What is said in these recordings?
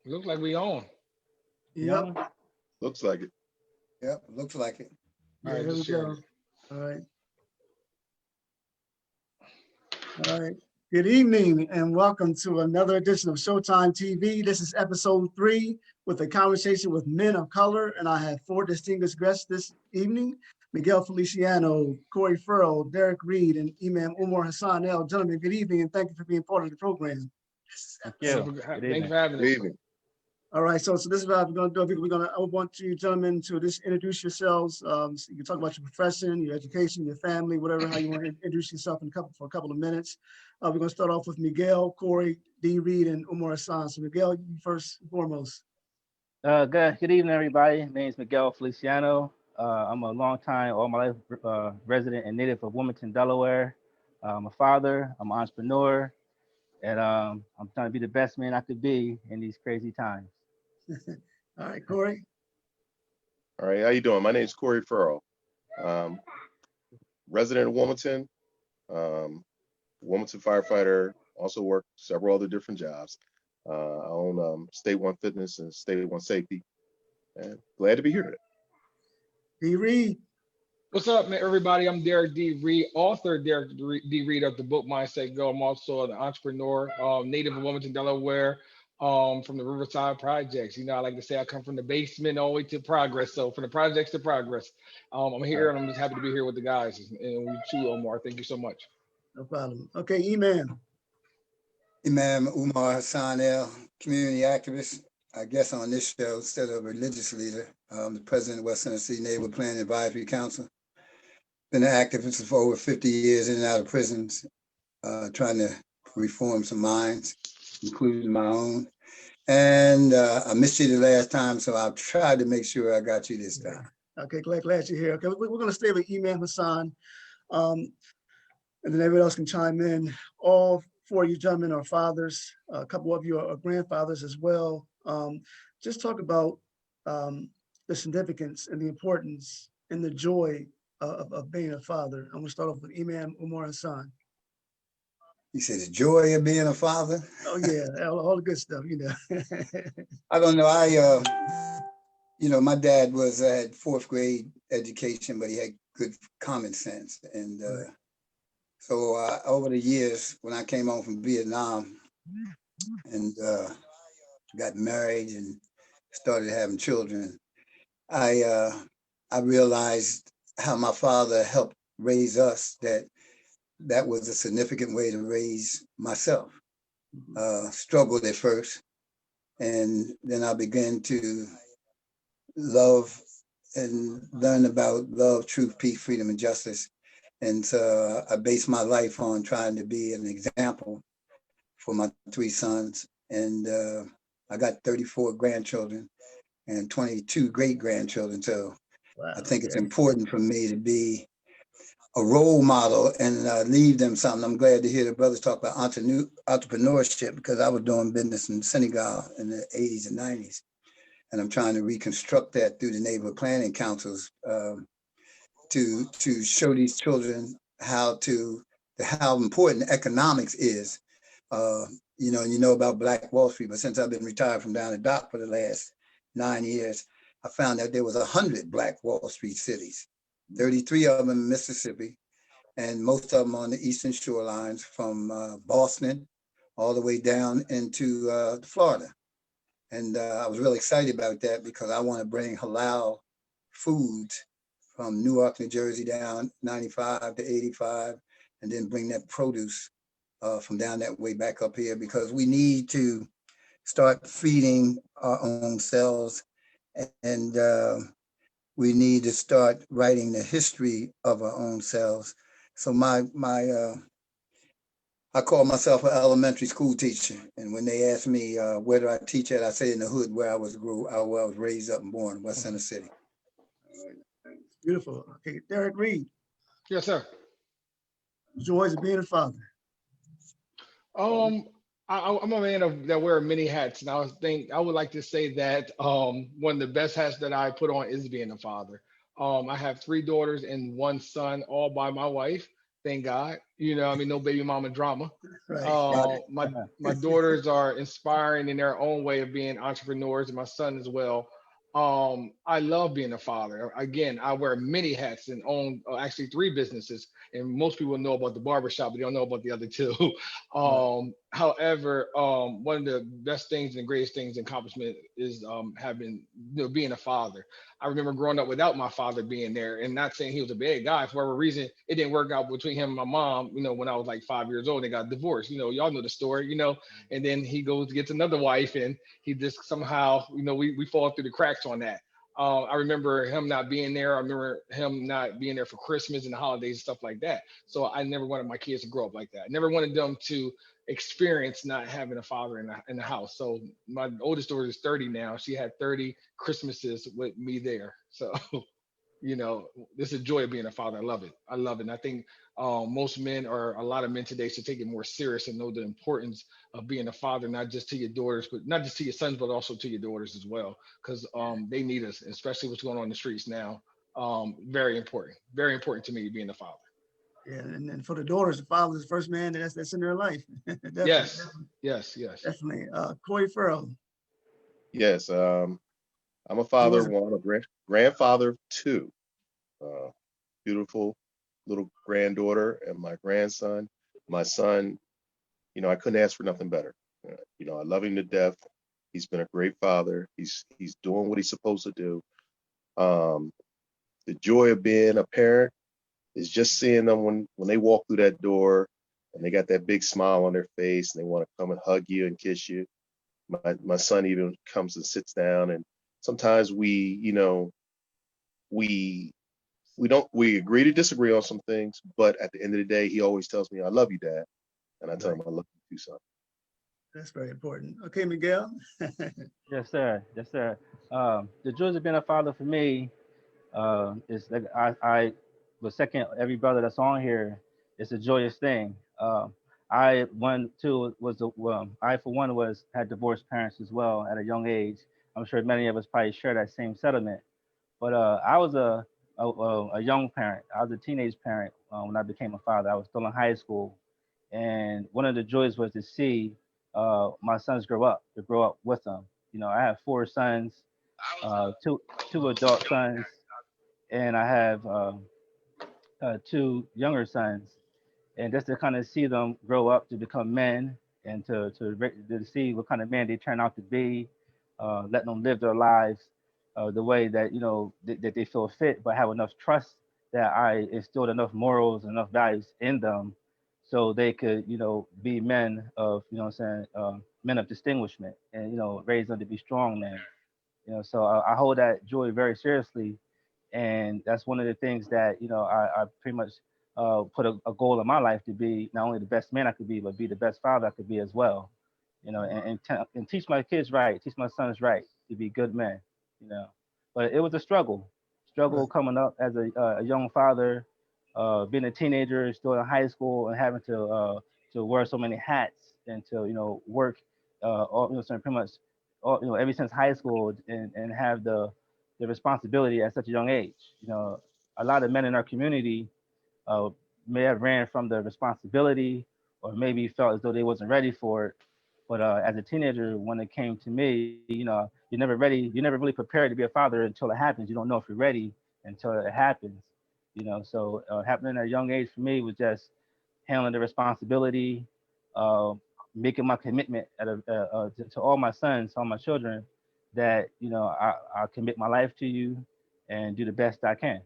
Looks like we on. Yep. Looks like it. Yep, looks like it. All Yeah, right, here we just share go. it. All right. All right. Good evening and welcome to another edition of Showtime TV. This is episode 3 with a conversation with men of color. And I have 4 distinguished guests this evening: Miguel Feliciano, Ferrell, Derrick Reid, and Imam Umar Hassan-EL. Gentlemen, good evening and thank you for being part of the program. Thank Thank you. you Good for evening. having Good us. evening. All right, so this is what we're going to do. I want you gentlemen to just introduce yourselves. So you can talk about your profession, your education, your family, whatever, how you want to introduce yourself for a couple of minutes. We're going to start off with Miguel, Corey, D. Reid, and Umar Hassan. So Miguel, you first and foremost. Good evening, everybody. My name is Miguel Feliciano. I'm a longtime, all my life, resident and native of Wilmington, Delaware. I'm a father. I'm an entrepreneur, and I'm trying to be the best man I could be in these crazy times. All right, Corey. All right, how you doing? My name is Ferrell. Resident of Wilmington, Wilmington firefighter. Also work several other different jobs. I own State One Fitness and State One Safety, and glad to be here today. D. Reid. What's up, man, everybody? I'm Derrick D. Reid, author Derrick D. Reid of the book Mindset Go. I'm also an entrepreneur, native of Wilmington, Delaware, from the Riverside Projects. You know, I like to say I come from the basement all the way to progress. So from the projects to progress. I'm here and I'm just happy to be here with the guys. And you too, Omar. Thank you so much. No problem. Okay, Imam. Imam Umar Hassan-EL, community activist. I guess on this show, instead of a religious leader, the president of West Tennessee Neighborhood Planning Advisory Council. Been an activist for over 50 years in and out of prisons, trying to reform some minds, including my own. And I missed you the last time, so I've tried to make sure I got you this time. Okay, glad you're here. Okay, we're going to stay with Imam Hassan, and then everybody else can chime in. All 4 of you gentlemen are fathers. A couple of you are grandfathers as well. Just talk about the significance and the importance and the joy of being a father. I'm going to start off with Imam Umar Hassan. You said the joy of being a father? Oh yeah, all the good stuff, you know. I don't know. My dad had 4th grade education, but he had good common sense. And so over the years, when I came home from Vietnam and got married and started having children, I realized how my father helped raise us, that was a significant way to raise myself. Struggled at first, and then I began to love and learn about love, truth, peace, freedom, and justice. And so I based my life on trying to be an example for my 3 sons. And I got 34 grandchildren and 22 great-grandchildren. So wow, I think it's important for me to be a role model and leave them something. I'm glad to hear the brothers talk about entrepreneurship, because I was doing business in Senegal in the 80s and 90s. And I'm trying to reconstruct that through the neighborhood planning councils to show these children how important economics is. You know about Black Wall Street, but since I've been retired from down the dock for the last 9 years, I found that there was 100 Black Wall Street cities, 33 of them in Mississippi, and most of them on the eastern shorelines from Boston all the way down into Florida. And I was really excited about that because I want to bring halal foods from Newark, New Jersey down 95 to 85, and then bring that produce from down that way back up here, because we need to start feeding our own selves, and we need to start writing the history of our own selves. So I call myself an elementary school teacher, and when they ask me where do I teach at, I say in the hood where I was raised up and born, West Center City. Beautiful. Okay, Derrick Reid. Yes, sir. Joys of being a father. I'm a man that wear many hats, and I would like to say that one of the best hats that I put on is being a father. I have 3 daughters and 1 son, all by my wife. thank God. I mean, no baby mama drama. Right. My daughters are inspiring in their own way of being entrepreneurs, and my son as well. I love being a father. Again, I wear many hats and own actually three businesses, and most people know about the barbershop, but they don't know about the other two. Right. However, one of the best things and greatest things accomplishment is having being a father. I remember growing up without my father being there, and not saying he was a bad guy. For whatever reason, it didn't work out between him and my mom. When I was like 5 years old, they got divorced. Y'all know the story. And then he goes to gets another wife, and he just somehow, we fall through the cracks on that. I remember him not being there. I remember him not being there for Christmas and the holidays and stuff like that. So I never wanted my kids to grow up like that. I never wanted them to experience not having a father in the house. So my oldest daughter is 30 now. She had 30 Christmases with me there. So this is a joy of being a father. I love it. I love it. And I think most men, or a lot of men today, should take it more serious and know the importance of being a father, not just to your daughters, but not just to your sons, but also to your daughters as well, because they need us, especially what's going on in the streets now. Very important to me being a father. Yeah, and for the daughters, the father is the first man that's in their life. Definitely, Yes, yes, yes. definitely. Corey Ferrell. Yes, I'm a father of Yours. one, a grandfather of two. Uh, Beautiful little granddaughter and my grandson. My son, I couldn't ask for nothing better. I love him to death. He's been a great father. He's doing what he's supposed to do. Um, the joy of being a parent is just seeing them when they walk through that door and they got that big smile on their face and they want to come and hug you and kiss you. My son even comes and sits down, and sometimes we we agree to disagree on some things, but at the end of the day, he always tells me, "I love you, Dad," and I tell Right. him, "I love you too, son." That's very important. Okay, Miguel. Yes, sir. Yes, sir. The joys of being a father for me is like I was second every brother that's on here. It's a joyous thing. I one too was I for one was had divorced parents as well at a young age. I'm sure many of us probably share that same sentiment. But I was a young parent. I was a teenage parent when I became a father. I was still in high school, and one of the joys was to see my sons to grow up with them. I have four sons, two adult sons, and I have two younger sons, and just to kind of see them grow up to become men and to see what kind of man they turn out to be, let them live their lives the way that that they feel fit, but have enough trust that I instilled enough morals and enough values in them, so they could be men of what I'm saying men of distinguishment, and raise them to be strong men. So I hold that joy very seriously, and that's one of the things that I pretty much put a goal in my life to be not only the best man I could be, but be the best father I could be as well. And teach my kids right, teach my sons right to be good men. You know, but it was a struggle Right. coming up as a young father, being a teenager, still in high school, and having to wear so many hats and to work, all, so pretty much all, ever since high school, and have the responsibility at such a young age. A lot of men in our community uh, may have ran from the responsibility, or maybe felt as though they wasn't ready for it. But as a teenager, when it came to me, you're never ready. You're never really prepared to be a father until it happens. You don't know if you're ready until it happens. So happening at a young age for me was just handling the responsibility, uh, making my commitment to all my sons, all my children, that I commit my life to you and do the best I can.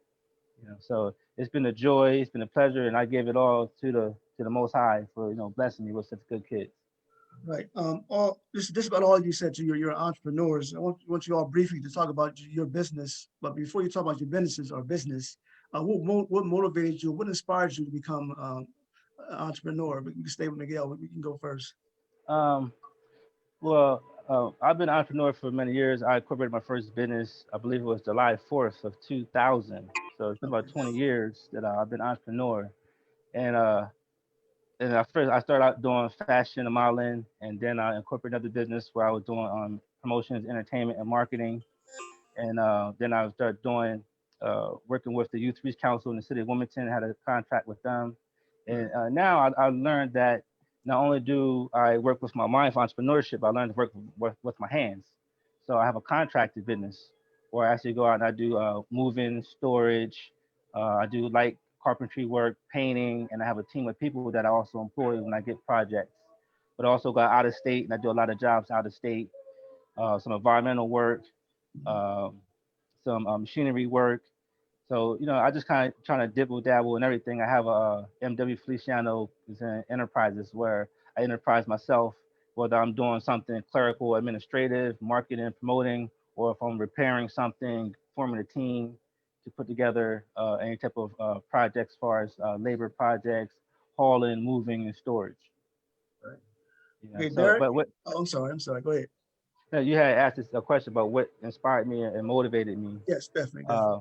So it's been a joy, it's been a pleasure, and I give it all to the Most High for blessing me with such good kids. Right. All this about all you said to your entrepreneurs. I want you all briefly to talk about your business. But before you talk about your businesses or business, what motivated you? What inspired you to become an entrepreneur? We can stay with Miguel. We can go first. Um, well, I've been an entrepreneur for many years. I incorporated my first business, I believe it was July 4th of 2000. So it's been about 20 years that I've been an entrepreneur. And at first I started out doing fashion and modeling, and then I incorporated another business where I was doing promotions, entertainment, and marketing. And then I started doing working with the Youth Reach Council in the city of Wilmington. I had a contract with them, And now I learned that not only do I work with my mind for entrepreneurship, I learned to work with my hands. So I have a contracted business where I actually go out and I do moving, storage. I do light carpentry work, painting, and I have a team of people that I also employ when I get projects. But I also go out of state and I do a lot of jobs out of state, some environmental work, um, some machinery work. So, I just kind of trying to dibble dabble in everything. I have a MW Feliciano is in enterprises where I enterprise myself, whether I'm doing something clerical, administrative, marketing, promoting, or if I'm repairing something, forming a team to put together any type of projects as far as labor projects, hauling, moving, and storage. Right. Yeah. Okay, So, Derek. but what Oh, I'm sorry. Go ahead. you had asked us a question about what inspired me and motivated me. Yes, definitely, Uh,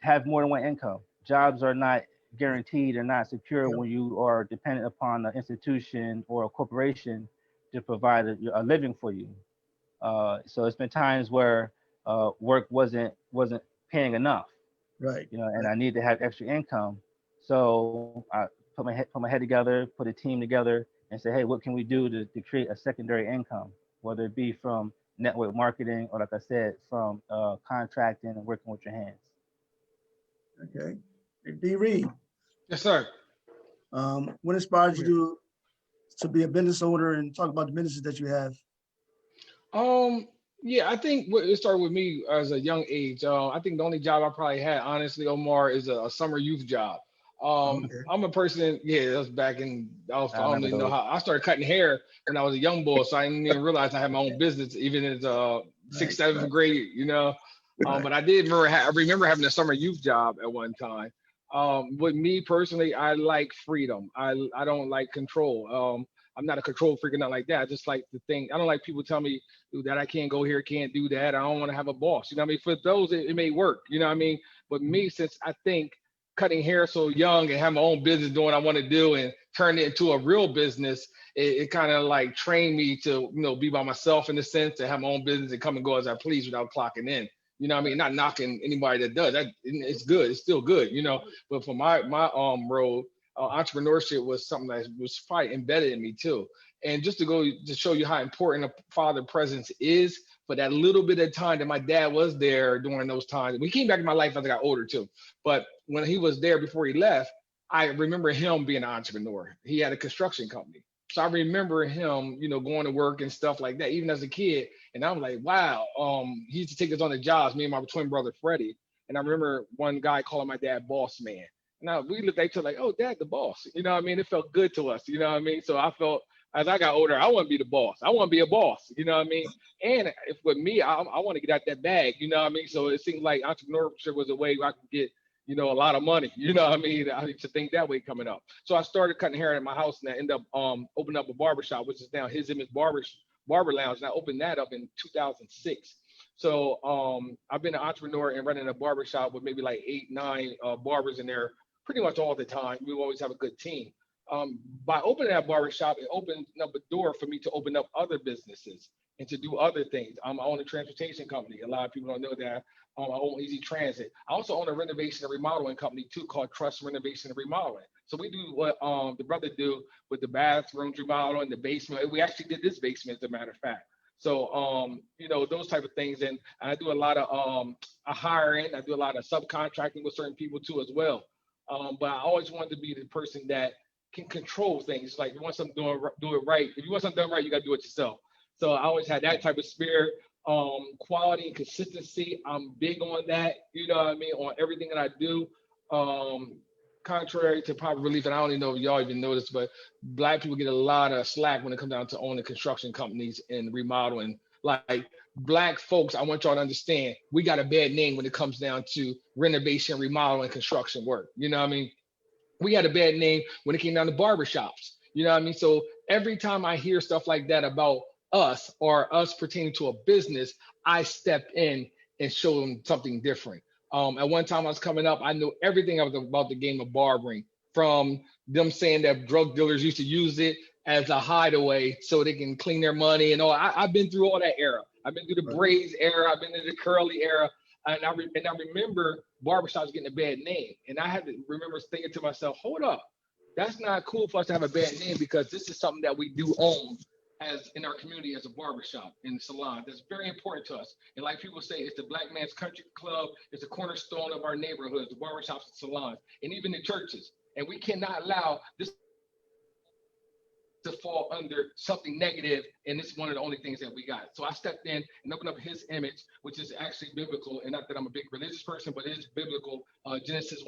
have more than one income. Jobs are not guaranteed or not secure Yep. when you are dependent upon an institution or a corporation to provide a living for you. So it's been times where work wasn't paying enough, Right. and Right. I need to have extra income. So I put my head together, put a team together, and say, hey, what can we do to create a secondary income, whether it be from network marketing or, like I said, from contracting and working with your hands. Okay. Hey, D. Reed, Yes, sir. what inspired you to be a business owner and talk about the businesses that you have? Um, yeah, I think it started with me as a young age. I think the only job I probably had, honestly, Omar, is a summer youth job. Okay. I'm a person, yeah, that was back in, I I don't remember even know those. how, I started cutting hair when I was a young boy, so I didn't even realize I had my own business, even as Right. sixth, seventh Right. grade, Right. But I remember having a summer youth job at one time. With me personally, I like freedom. I don't like control. I'm not a control freak or nothing like that. I just like the thing. I don't like people tell me that I can't go here, can't do that. I don't want to have a boss. You know what I mean? For those, it may work. You know what I mean? But me, since I think cutting hair so young and have my own business doing what I want to do and turn it into a real business, it kind of like trained me to, be by myself in a sense, to have my own business and come and go as I please without clocking in. You know what I mean? Not knocking anybody that does that. It's good. It's still good, But for my role, entrepreneurship was something that was probably embedded in me too. And just to show you how important a father presence is, for that little bit of time that my dad was there during those times. We came back in my life as I got older too. But when he was there before he left, I remember him being an entrepreneur. He had a construction company. So I remember him, going to work and stuff like that, even as a kid. And I'm like, wow. He used to take us on the jobs, me and my twin brother Freddie. And I remember one guy calling my dad boss man. Now we looked at each other like, oh, dad, the boss. You know what I mean? It felt good to us. You know what I mean? So I felt as I got older, I want to be the boss. I want to be a boss. You know what I mean? And if with me, I want to get out that bag. You know what I mean? So it seemed like entrepreneurship was a way where I could get, a lot of money. You know what I mean? I need to think that way coming up. So I started cutting hair at my house and I ended up opening up a barbershop, which is now His Image Barber Lounge. And I opened that up in 2006. So I've been an entrepreneur and running a barbershop with maybe like 8, 9 barbers in there pretty much all the time. We always have a good team. By opening that barbershop, it opened up a door for me to open up other businesses and to do other things. I own a transportation company. A lot of people don't know that. I own Easy Transit. I also own a renovation and remodeling company too called Trust Renovation and Remodeling. So we do what the brother do with the bathrooms remodeling, the basement. We actually did this basement, as a matter of fact. So, those type of things. And I do a lot of hiring. I do a lot of subcontracting with certain people too as well. But I always wanted to be the person that can control things. Like, you want something do it right. If you want something done right, you got to do it yourself. So I always had that type of spirit. Quality and consistency, I'm big on that. You know what I mean? On everything that I do. Contrary to popular belief, and I don't even know if y'all even noticed, but Black people get a lot of slack when it comes down to owning construction companies and remodeling. Like, Black folks, I want y'all to understand, we got a bad name when it comes down to renovation, remodeling, construction work. You know what I mean? We had a bad name when it came down to barbershops. You know what I mean? So every time I hear stuff like that about us or us pertaining to a business, I step in and show them something different. At one time I was coming up, I knew everything about the game of barbering, from them saying that drug dealers used to use it as a hideaway so they can clean their money and all. I've been through all that era. I've been through the Right. braids era. I've been through the curly era. And I remember barbershops getting a bad name. And I had to remember thinking to myself, hold up, that's not cool for us to have a bad name, because this is something that we do own as in our community as a barbershop and salon. That's very important to us. And like people say, it's the Black Man's Country Club. It's the cornerstone of our neighborhoods, the barbershops and salons, and even the churches. And we cannot allow this to fall under something negative, and it's one of the only things that we got. So I stepped in and opened up his image, which is actually biblical, and not that I'm a big religious person, but it is biblical. Genesis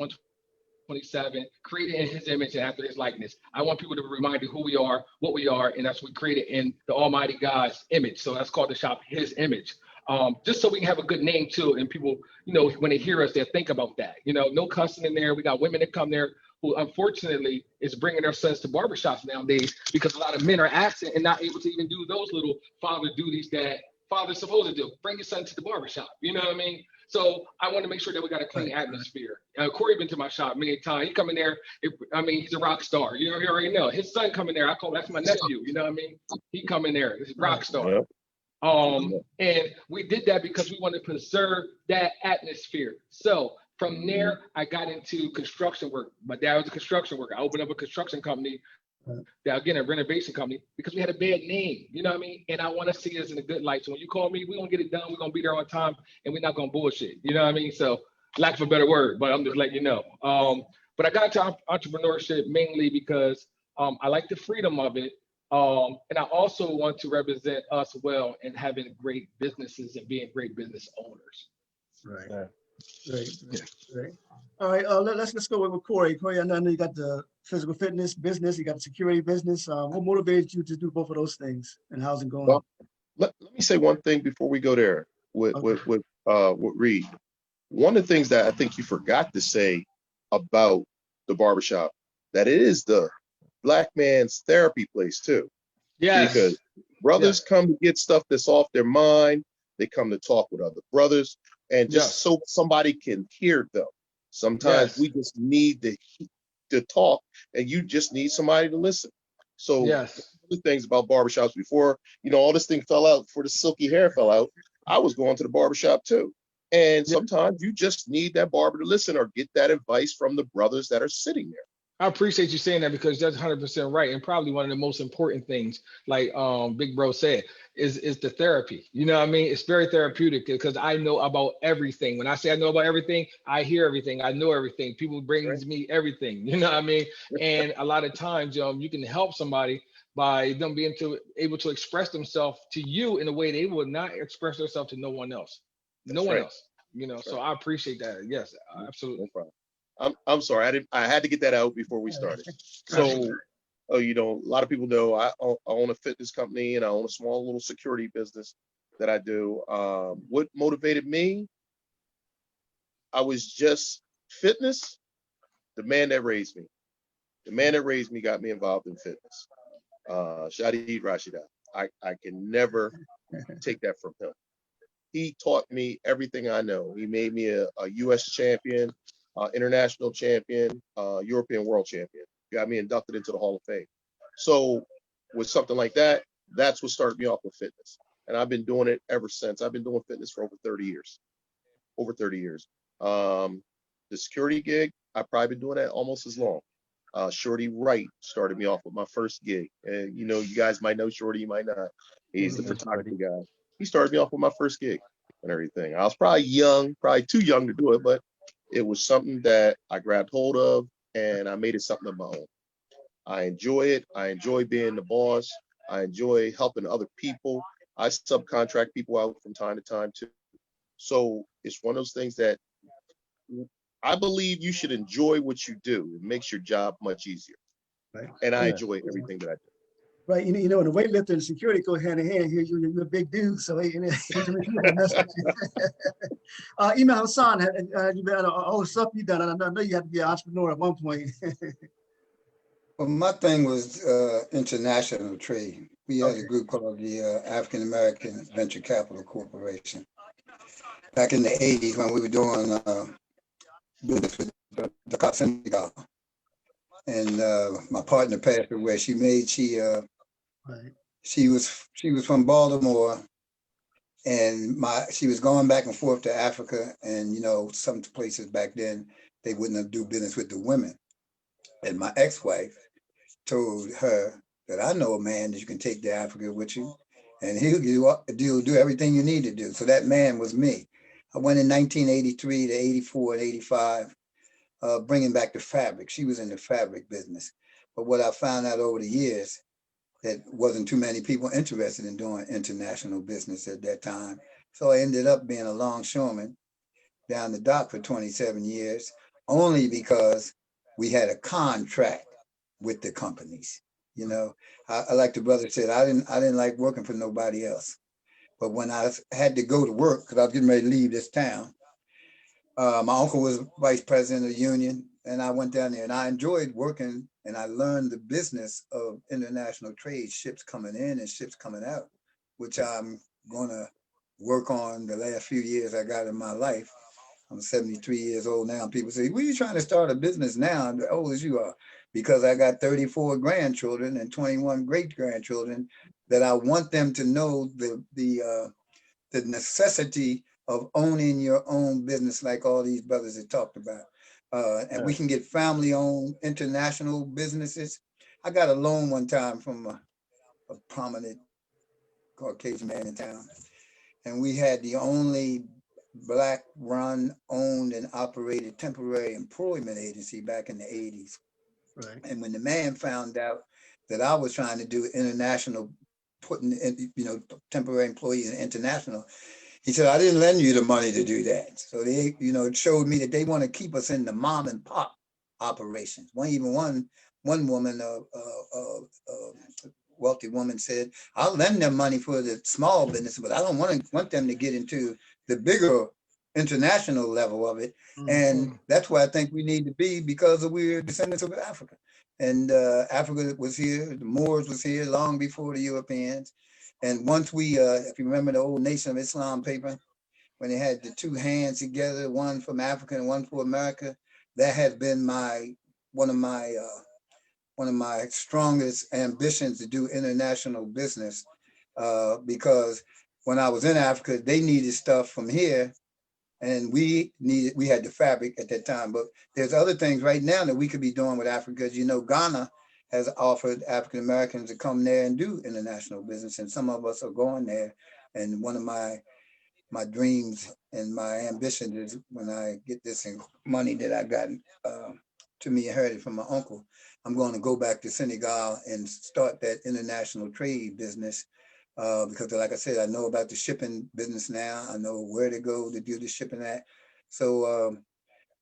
1:27, created in his image and after his likeness. I want people to be reminded who we are, what we are, and that's what we created in the Almighty God's image. So that's called the shop, His Image. Just so we can have a good name too, and people, when they hear us, they think about that. No cussing in there. We got women that come there who unfortunately is bringing their sons to barbershops nowadays, because a lot of men are absent and not able to even do those little father duties that father's supposed to do. Bring your son to the barbershop. You know what I mean? So I want to make sure that we got a clean atmosphere. Corey been to my shop many times. He come in there. He's a rock star. You already know. His son come in there. I call that's my nephew. You know what I mean? He come in there. He's a rock star. Yep. And we did that because we wanted to preserve that atmosphere. So from there, I got into construction work. My dad was a construction worker. I opened up a construction company, again, a renovation company, because we had a bad name. You know what I mean? And I want to see us in a good light. So when you call me, we're going to get it done. We're going to be there on time, and we're not going to bullshit. You know what I mean? So lack of a better word, but I'm just letting you know. But I got into entrepreneurship mainly because I like the freedom of it. And I also want to represent us well in having great businesses and being great business owners. Right. Yeah. Right. All right. Let's go with Corey. Corey, I know you got the physical fitness business, you got the security business. What motivated you to do both of those things, and how's it going? Well, let me say one thing before we go there with Reid. One of the things that I think you forgot to say about the barbershop, that it is the Black man's therapy place too. Yes. Because brothers come to get stuff that's off their mind. They come to talk with other brothers, and just so somebody can hear them. Sometimes we just need to talk, and you just need somebody to listen. So the things about barbershops before, all this thing fell out, before the silky hair fell out, I was going to the barbershop too. And sometimes you just need that barber to listen or get that advice from the brothers that are sitting there. I appreciate you saying that, because that's 100% right. And probably one of the most important things, like Big Bro said, is the therapy. You know what I mean? It's very therapeutic, because I know about everything. When I say I know about everything, I hear everything. I know everything. People bring me everything. You know what I mean? And a lot of times, you can help somebody by them being able to express themselves to you in a way they would not express themselves to no one else. No one else. So I appreciate that. Yes, absolutely. No problem. I'm sorry. I had to get that out before we started. So, a lot of people know I own a fitness company, and I own a small little security business that I do. What motivated me? I was just fitness. The man that raised me got me involved in fitness. Rashada. I can never take that from him. He taught me everything I know. He made me a U.S. champion, international champion, European world champion. Got me inducted into the Hall of Fame. So with something like that, that's what started me off with fitness. And I've been doing it ever since. I've been doing fitness for over 30 years. The security gig, I've probably been doing that almost as long. Shorty Wright started me off with my first gig. And, you guys might know Shorty, you might not. He's the photography guy. He started me off with my first gig and everything. I was probably too young to do it, but it was something that I grabbed hold of, and I made it something of my own. I enjoy it. I enjoy being the boss. I enjoy helping other people. I subcontract people out from time to time too. So it's one of those things that I believe you should enjoy what you do. It makes your job much easier. Right. And I enjoy everything that I do. Right, and the weightlifter and security go hand in hand. Here, you're a big dude, so Imam Hassan, you been all the stuff you done, and I know you had to be an entrepreneur at one point. Well, my thing was international trade. We had a group called the African American Venture Capital Corporation. Back in the 80s, when we were doing business with the Senegal. And my partner passed away. She was from Baltimore, And she was going back and forth to Africa, and you know, some places back then they wouldn't have do business with the women. And my ex-wife told her that I know a man that you can take to Africa with you, and he'll do everything you need to do. So that man was me. I went in 1983 to 84 and 85, bringing back the fabric. She was in the fabric business. But what I found out over the years, that wasn't too many people interested in doing international business at that time. So I ended up being a longshoreman down the dock for 27 years, only because we had a contract with the companies. You know, like the brother said, I didn't like working for nobody else. But when I had to go to work, because I was getting ready to leave this town, my uncle was vice president of the union, and I went down there and I enjoyed working, and I learned the business of international trade, ships coming in and ships coming out, which I'm going to work on the last few years I got in my life. I'm 73 years old now. People say, "Well, you trying to start a business now?" I'm as old as you are, because I got 34 grandchildren and 21 great grandchildren that I want them to know the necessity of owning your own business, like all these brothers have talked about. And we can get family-owned international businesses. I got a loan one time from a prominent Caucasian man in town, and we had the only Black run, owned, and operated temporary employment agency back in the 80s. Right. And when the man found out that I was trying to do international, putting in, temporary employees in international, he said, "I didn't lend you the money to do that." So they, it showed me that they want to keep us in the mom and pop operations. One woman, wealthy woman, said, "I'll lend them money for the small business, but I don't want them to get into the bigger international level of it." And that's where I think we need to be, because we're descendants of Africa. And Africa was here, the Moors was here long before the Europeans. And once we, if you remember the old Nation of Islam paper, when they had the two hands together, one from Africa and one for America, that has been one of my strongest ambitions, to do international business, because when I was in Africa, they needed stuff from here, and we had the fabric at that time. But there's other things right now that we could be doing with Africa. Ghana has offered African Americans to come there and do international business, and some of us are going there. And one of my dreams and my ambition is, when I get this money that I got to me inherited from my uncle, I'm going to go back to Senegal and start that international trade business. Because like I said, I know about the shipping business now. I know where to go to do the shipping at. So,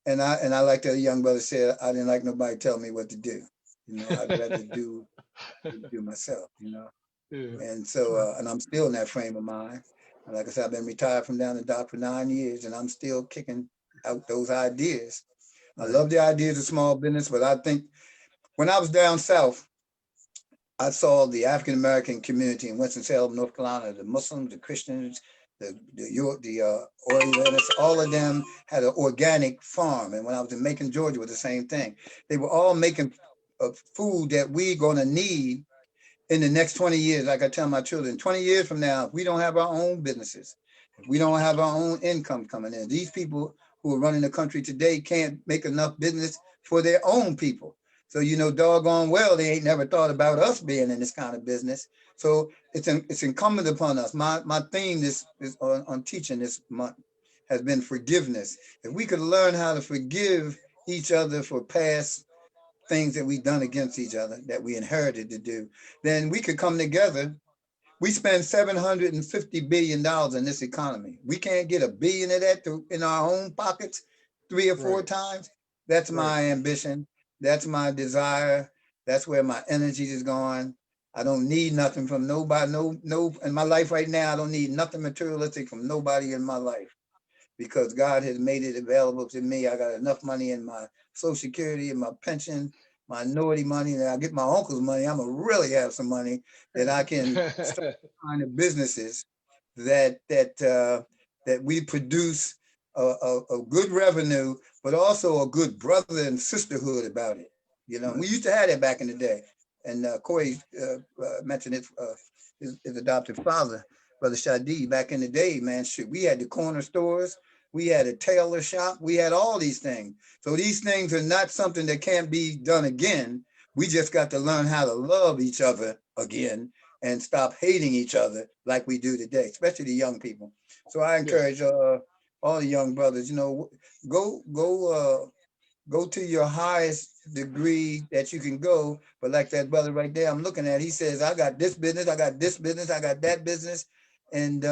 and I like that young brother said, I didn't like nobody tell me what to do. I'd rather do myself, Yeah. And so, and I'm still in that frame of mind. And like I said, I've been retired from down the dock for 9 years, and I'm still kicking out those ideas. I love the ideas of small business, but I think when I was down south, I saw the African American community in Winston-Salem, North Carolina, the Muslims, the Christians, the Orientalists, all of them had an organic farm. And when I was in Macon, Georgia, it was the same thing. They were all making food that we're going to need in the next 20 years. Like I tell my children, 20 years from now, if we don't have our own businesses, if we don't have our own income coming in, these people who are running the country today can't make enough business for their own people. So, doggone well, they ain't never thought about us being in this kind of business. So it's incumbent upon us. My theme is on teaching this month has been forgiveness. If we could learn how to forgive each other for past things that we've done against each other, that we inherited to do, then we could come together. We spend $750 billion in this economy. We can't get $1 billion of that in our own pockets 3 or 4 times. That's my ambition. That's my desire. That's where my energy is going. I don't need nothing from nobody. No, in my life right now, I don't need nothing materialistic from nobody in my life, because God has made it available to me. I got enough money in my Social Security and my pension, my annuity money, and I get my uncle's money. I'm gonna really have some money that I can start kind of businesses that we produce a good revenue, but also a good brother and sisterhood about it. We used to have that back in the day, and Corey mentioned it, his adopted father. Brother Shadi, back in the day, man, shit, we had the corner stores, we had a tailor shop, we had all these things. So these things are not something that can't be done again. We just got to learn how to love each other again and stop hating each other like we do today, especially the young people. So I Yes. encourage all the young brothers, you know, go to your highest degree that you can go. But like that brother right there, I'm looking at, he says, I got this business, I got this business, I got that business. And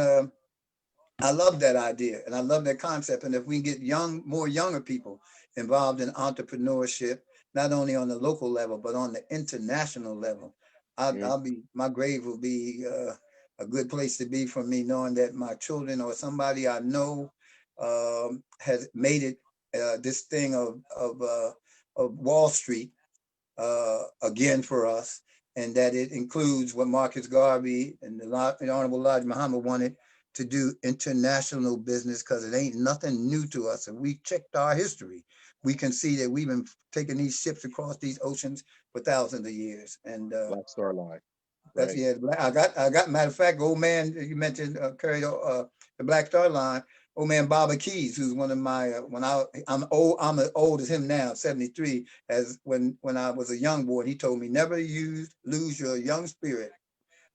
I love that idea and I love that concept. And if we can get more younger people involved in entrepreneurship, not only on the local level, but on the international level, my grave will be a good place to be for me, knowing that my children or somebody I know has made it this thing of Wall Street again for us, and that it includes what Marcus Garvey and the Honorable Elijah Muhammad wanted to do, international business, because it ain't nothing new to us. If we checked our history, we can see that we've been taking these ships across these oceans for thousands of years. And Black Star Line, that's, right? yeah, I got, matter of fact, old man, you mentioned carried the Black Star Line. Old man Baba Keys, who's one of my I'm as old as him now, 73. As when I was a young boy, he told me never lose your young spirit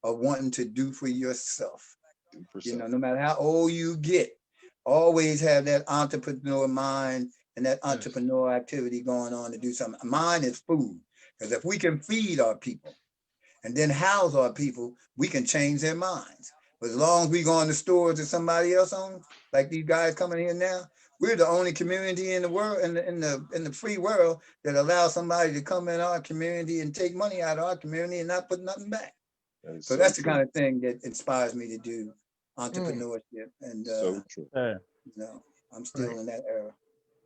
of wanting to do for yourself. Do for You know, self. no matter how old you get, always have that entrepreneur mind and that Yes. entrepreneur activity going on to do something. Mine is food, because if we can feed our people and then house our people, we can change their minds. But as long as we go in the stores that somebody else owns, like these guys coming here now, we're the only community in the world, in the free world, that allows somebody to come in our community and take money out of our community and not put nothing back. That is So so that's the true. kind of thing that inspires me to do Mm. entrepreneurship. And So true. you know, I'm Right. still in that era.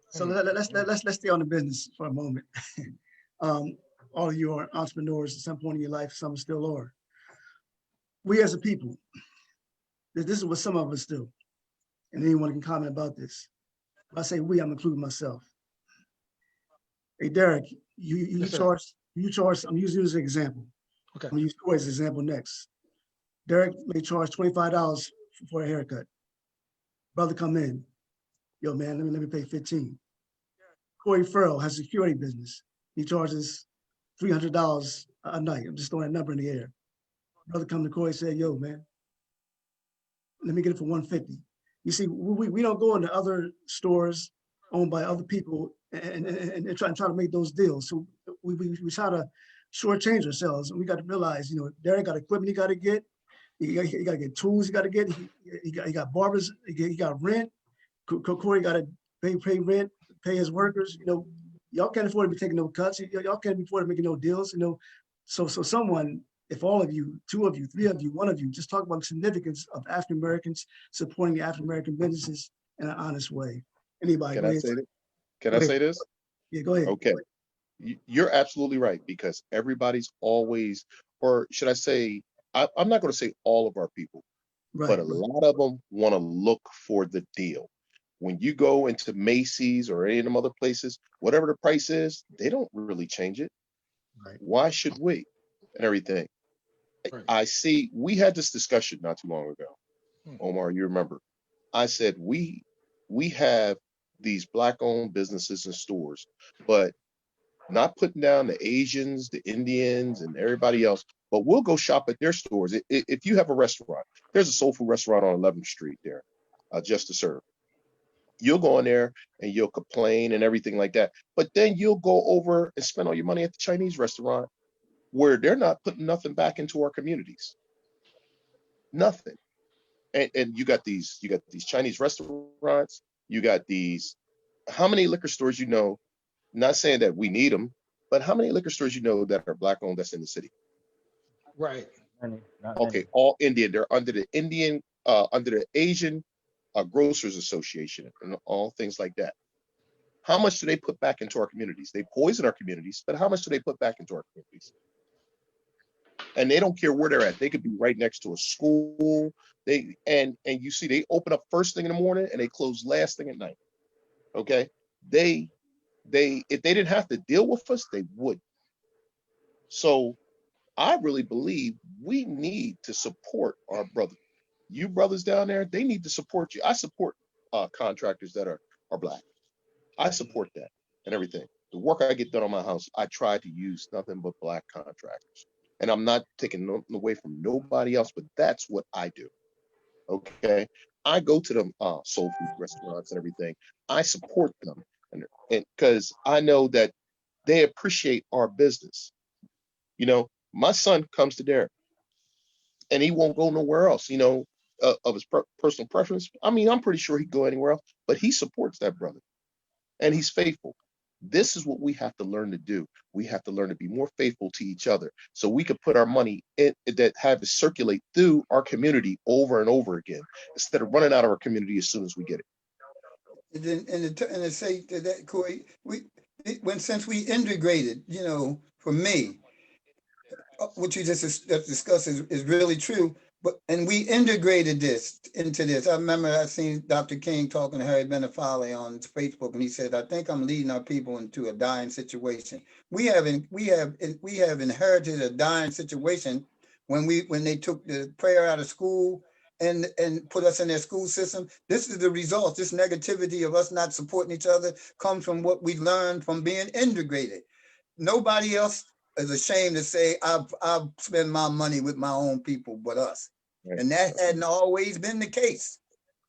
So Mm. let's stay on the business for a moment. Um, all of you are entrepreneurs at some point in your life, some still are. We as a people, this is what some of us do, and anyone can comment about this. When I say we, I'm including myself. Hey, Derrick, Yes, sir. you charge. I'm using you as an example. Okay. I'm gonna use Corey as an example next. Derrick may charge $25 for a haircut. Brother come in, yo man, let me pay 15. Corey Ferrell has a security business. He charges $300 a night. I'm just throwing a number in the air. Brother come to Corey and say, yo man, let me get it for 150. You see, we don't go into other stores owned by other people and try to make those deals. So we try to shortchange ourselves. And we got to realize, you know, Derrick got equipment he got to get. He got to get tools he got to get. He got barbers. He got rent. Corey got to pay rent, pay his workers. You know, y'all can't afford to be taking no cuts. Y'all can't afford to making no deals. You know, so someone, if all of you, two of you, three of you, one of you, just talk about the significance of African Americans supporting African American businesses in an honest way. Anybody, Can go I ahead. say that? Can Go I ahead. say this? Yeah, go ahead. Okay. You're absolutely right, because everybody's always, or should I say, I'm not going to say all of our people, but Right. a lot of them want to look for the deal. When you go into Macy's or any of them other places, whatever the price is, they don't really change it. Right. Why should we? And everything. Right. I see, we had this discussion not too long ago. Mm. Omar, you remember. I said we have these black owned businesses and stores, but not putting down the Asians, the Indians, and everybody else, but we'll go shop at their stores. If you have a restaurant, there's a soul food restaurant on 11th Street there, just to serve. You'll go in there and you'll complain and everything like that, but then you'll go over and spend all your money at the Chinese restaurant where they're not putting nothing back into our communities, nothing. And you got these Chinese restaurants, you got these. How many liquor stores you know? Not saying that we need them, but how many liquor stores you know that are black owned that's in the city? Right. Many, not Okay, many. all Indian. They're under the Asian Grocers Association and all things like that. How much do they put back into our communities? They poison our communities, but how much do they put back into our communities? And they don't care where they're at. They could be right next to a school. And you see they open up first thing in the morning and they close last thing at night. Okay. They if they didn't have to deal with us, they would. So I really believe we need to support our brother. You brothers down there, they need to support you. I support contractors that are Black. I support that and everything. The work I get done on my house, I try to use nothing but Black contractors. And I'm not taking nothing away from nobody else, but that's what I do. Okay. I go to the soul food restaurants and everything. I support them. And because I know that they appreciate our business. You know, my son comes to there and he won't go nowhere else, of his personal preference. I mean, I'm pretty sure he'd go anywhere else, but he supports that brother and he's faithful. This is what we have to learn to do. We have to learn to be more faithful to each other so we can put our money in that have it circulate through our community over and over again instead of running out of our community as soon as we get it. And then, and to say to that, Corey, since we integrated, for me, what you just discussed is really true. And we integrated this into this. I remember I seen Dr. King talking to Harry Benefali on Facebook, and he said, "I think I'm leading our people into a dying situation." We have inherited a dying situation when they took the prayer out of school and put us in their school system. This is the result. This negativity of us not supporting each other comes from what we learned from being integrated. Nobody else is ashamed to say I've spent my money with my own people but us. Right? And that hadn't always been the case,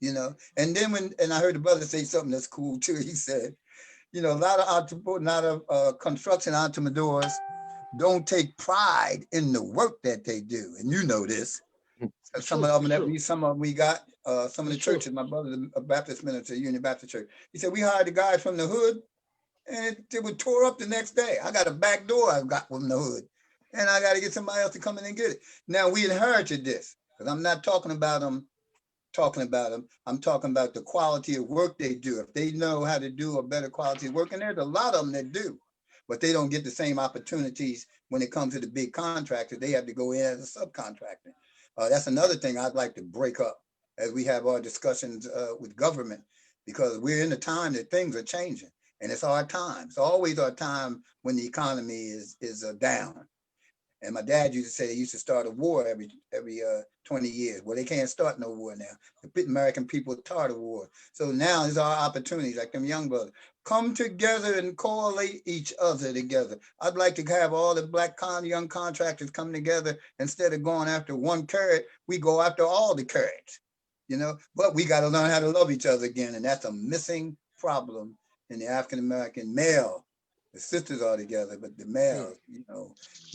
And then and I heard the brother say something that's cool too. He said, a lot of construction entrepreneurs don't take pride in the work that they do. And you know this. It's Some true. of them It's true. we got some of the It's true. churches. My brother's a Baptist minister, Union Baptist Church. He said, we hired the guys from the hood and it was tore up the next day. I got a back door I got from the hood, and I got to get somebody else to come in and get it. Now we inherited this, because I'm not talking about them. I'm talking about the quality of work they do. If they know how to do a better quality of work, and there's a lot of them that do, but they don't get the same opportunities when it comes to the big contractors. They have to go in as a subcontractor. That's another thing I'd like to break up as we have our discussions with government, because we're in a time that things are changing. And it's our time. It's always our time when the economy is down. And my dad used to say they used to start a war every 20 years. Well, they can't start no war now. The American people are tired of war. So now is our opportunity, like them young brothers. Come together and correlate each other together. I'd like to have all the Black young contractors come together. Instead of going after one carrot, we go after all the carrots, But we got to learn how to love each other again. And that's a missing problem in the African-American male. The sisters are together, but the males,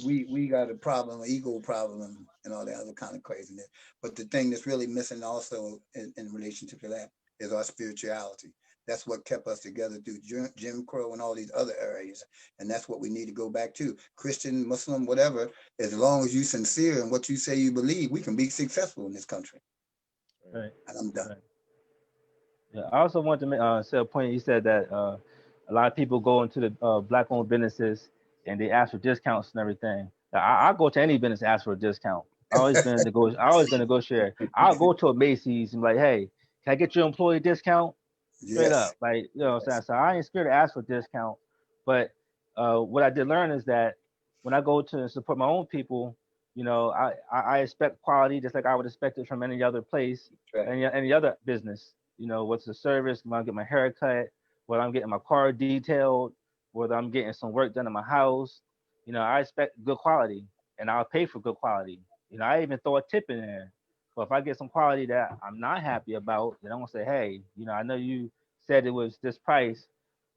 we got a problem, an ego problem, and all that other kind of craziness. But the thing that's really missing also in relationship to that is our spirituality. That's what kept us together through Jim Crow and all these other areas. And that's what we need to go back to. Christian, Muslim, whatever, as long as you're sincere in what you say you believe, we can be successful in this country. Right. And I'm done. Right. Yeah, I also want to say a point. You said that a lot of people go into the Black-owned businesses and they ask for discounts and everything. I go to any business and ask for a discount. I always been a negotiator. I'll go to a Macy's and be like, hey, can I get your employee discount? Straight Yes. up, like what I'm saying. So I ain't scared to ask for a discount. But what I did learn is that when I go to support my own people, I expect quality just like I would expect it from any other place, Right. any other business. What's the service? When I get my hair cut, whether I'm getting my car detailed, whether I'm getting some work done in my house, I expect good quality, and I'll pay for good quality. I even throw a tip in there. But if I get some quality that I'm not happy about, then I'm gonna say, hey, I know you said it was this price,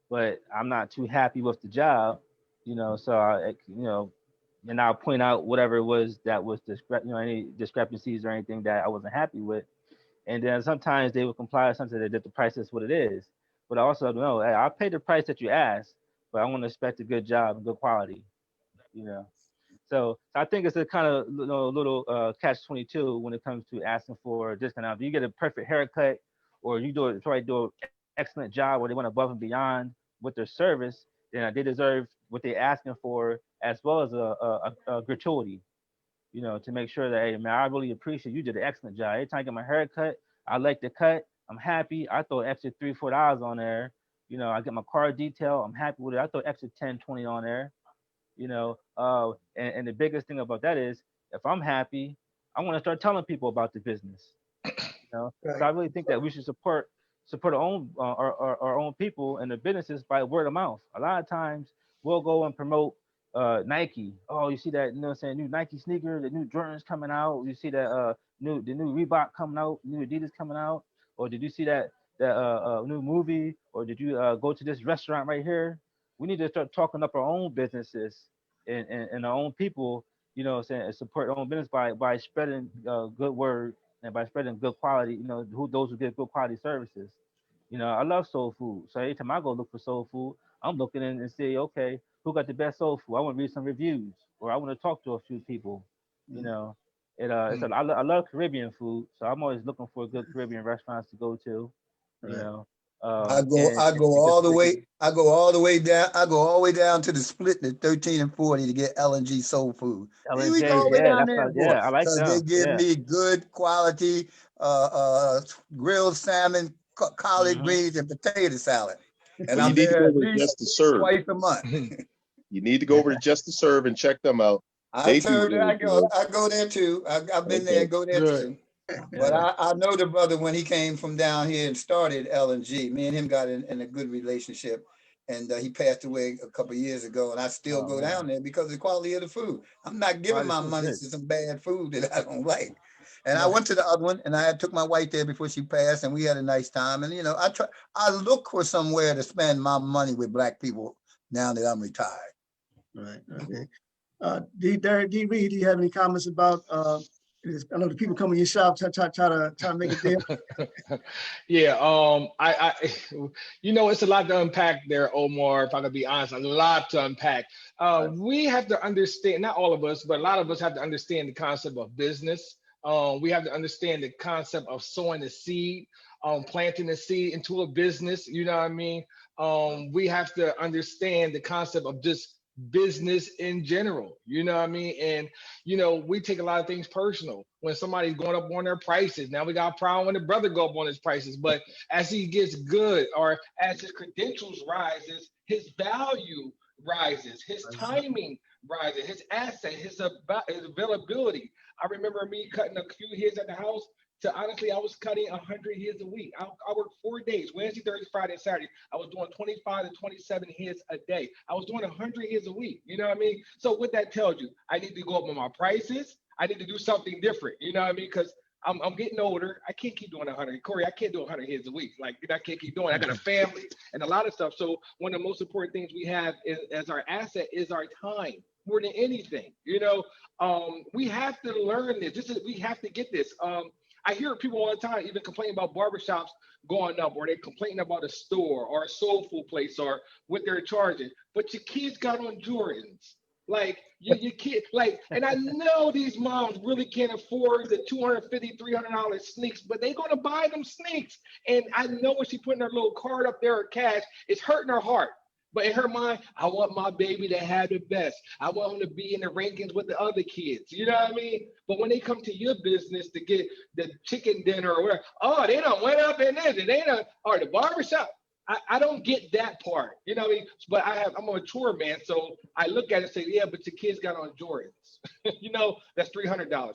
but I'm not too happy with the job, so and I'll point out whatever it was that was any discrepancies or anything that I wasn't happy with. And then sometimes they will comply with something that the price is what it is. But I also know, hey, I'll pay the price that you asked, but I want to expect a good job and good quality, you know. So I think it's a kind of little catch-22 when it comes to asking for a discount. Now, if you get a perfect haircut, or you do an excellent job, or they went above and beyond with their service, then they deserve what they're asking for, as well as a gratuity. To make sure that, hey, man, I really appreciate you did an excellent job. Every time I get my hair cut, I like the cut. I'm happy. I throw extra $3-4 on there. I get my car detail. I'm happy with it. I throw extra 10-20 on there. And the biggest thing about that is if I'm happy, I want to start telling people about the business. know. Right. So I really think that we should support our own our own people and the businesses by word of mouth. A lot of times we'll go and promote Nike. Oh, you see that, you know what I'm saying, new Nike sneaker, the new Jordans coming out. You see that the new Reebok coming out, new Adidas coming out, or did you see that new movie, or did you go to this restaurant right here? We need to start talking up our own businesses and our own people, you know what I'm saying, and support our own business by spreading good word and by spreading good quality, you know, those who get good quality services. You know, I love soul food. So every time I go look for soul food, I'm looking in and say, okay, who got the best soul food? I want to read some reviews, or I want to talk to a few people. You know, Mm. I love Caribbean food, so I'm always looking for good Caribbean restaurants to go to. You Right. know, I go and good all the way, food. I go all the way down, I go all the way down to the split, the 13 and 40 to get L&G soul food. L Here and we go J, all the way yeah, down that's there what, for, yeah, I like because they them. give Yeah. me good quality uh, uh, grilled salmon, collard Hmm. greens, and potato salad. And Well, you I'm need to there go at over to least Just to Serve. twice a month. You need to go over to Just to Serve and check them out. I They do serve there, really good. I go there too. I've been there Okay. and go there Good. too. But Yeah. I know the brother when he came from down here and started L&G. Me and him got in a good relationship, and he passed away a couple of years ago. And I still Oh go man, down there because of the quality of the food. I'm not giving quality my food, money good. to some bad food that I don't like. And I Right. went to the other one, and I took my wife there before she passed, and we had a nice time. And you know, I look for somewhere to spend my money with black people now that I'm retired. Right. Okay. Derrick D. Reed, do you have any comments about I know the people come in your shop try to make a deal. Yeah, it's a lot to unpack there, Omar. If I could be honest, a lot to unpack. Right. We have to understand, not all of us, but a lot of us have to understand the concept of business. We have to understand the concept of sowing the seed, planting the seed into a business. You know what I mean? We have to understand the concept of just business in general. You know what I mean? And we take a lot of things personal when somebody's going up on their prices. Now we got a problem when the brother go up on his prices, but as he gets good or as his credentials rises, his value rises, his timing rises, his asset, his availability. I remember me cutting a few hairs at the house. To honestly, I was cutting 100 hairs a week. I worked 4 days, Wednesday, Thursday, Friday, and Saturday. I was doing 25 to 27 hairs a day. I was doing 100 hairs a week. You know what I mean? So what that tells you, I need to go up on my prices. I need to do something different. You know what I mean? Because I'm getting older. I can't keep doing 100. Corey, I can't do 100 hairs a week. Like, I can't keep doing it. I got a family and a lot of stuff. So one of the most important things we have as our asset is our time more than anything. We have to learn this. We have to get this. I hear people all the time even complain about barbershops going up, or they complain about a store or a soul food place or what they're charging. But your kids got on Jordans. Like your kid, like, and I know these moms really can't afford the $250, $300 sneaks, but they're gonna buy them sneaks. And I know when she putting her little card up there or cash, it's hurting her heart. But in her mind, I want my baby to have the best. I want him to be in the rankings with the other kids. You know what I mean? But when they come to your business to get the chicken dinner or whatever, oh, they don't went up in this, and they don't, or the barbershop. I don't get that part. You know what I mean? But I'm a mature man, so I look at it and say, yeah, but your kids got on Jordans. That's $300.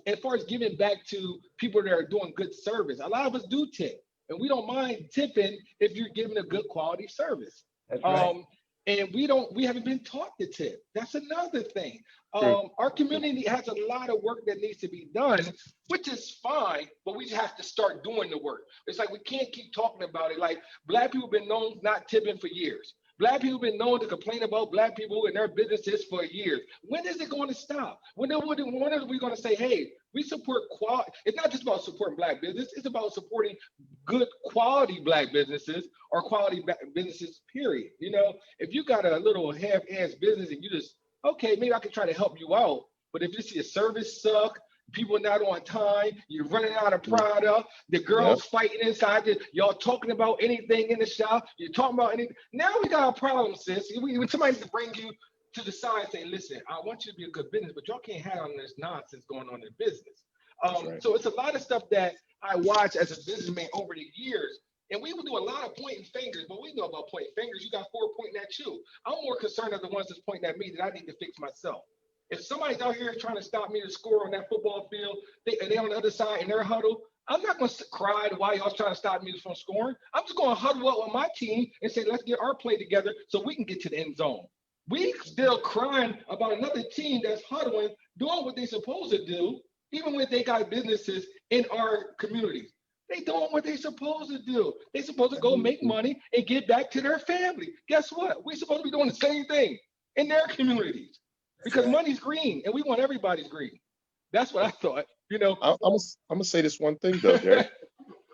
As far as giving back to people that are doing good service, a lot of us do tip, and we don't mind tipping if you're giving a good quality service. That's right. And we haven't been taught to tip. That's another thing. True. Our community has a lot of work that needs to be done, which is fine, but we have to start doing the work. It's like we can't keep talking about it. Like, Black people have been known not tipping for years. Black people have been known to complain about Black people and their businesses for years. When is it going to stop? When are we going to say, hey, we support quality? It's not just about supporting Black business. It's about supporting good quality Black businesses or quality businesses, period. If you got a little half-ass business and you just, okay, maybe I can try to help you out. But if you see a service suck, people not on time, you're running out of product, the Yeah. girls fighting inside, y'all talking about anything in the shop, you're talking about anything. Now we got a problem, sis. Somebody to bring you to the side and say, listen, I want you to be a good business, but y'all can't have on this nonsense going on in business. Right. So it's a lot of stuff that I watch as a businessman over the years. And we will do a lot of pointing fingers, but we know about pointing fingers. You got 4 pointing at you. I'm more concerned of the ones that's pointing at me that I need to fix myself. If somebody's out here trying to stop me to score on that football field, and they're on the other side in their huddle, I'm not going to cry while y'all trying to stop me from scoring. I'm just going to huddle up with my team and say, let's get our play together so we can get to the end zone. We still crying about another team that's huddling, doing what they're supposed to do, even when they got businesses in our communities. They doing what they're supposed to do. They're supposed to go make money and get back to their family. Guess what? We're supposed to be doing the same thing in their communities because money's green and we want everybody's green. That's what I thought. I'm gonna say this one thing though, Derek.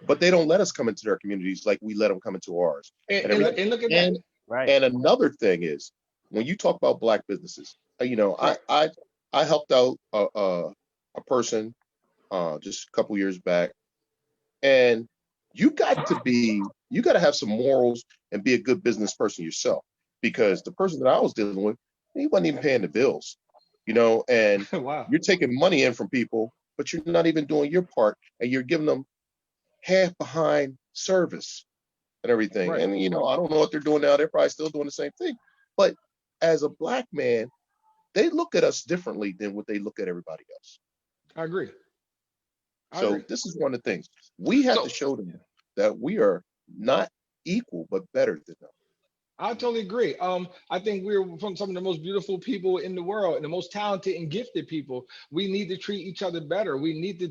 But they don't let us come into their communities like we let them come into ours. And look at that. Right. And another thing is, when you talk about Black businesses, Right. I helped out a person just a couple years back, and you got to have some morals and be a good business person yourself, because the person that I was dealing with, he wasn't even paying the bills, and Wow. you're taking money in from people, but you're not even doing your part, and you're giving them half behind service and everything. Right. And I don't know what they're doing now. They're probably still doing the same thing. But as a Black man, they look at us differently than what they look at everybody else. I agree. So this is one of the things we have to show them, that we are not equal but better than them. I totally agree. I think we're from some of the most beautiful people in the world and the most talented and gifted people. We need to treat each other better. We need to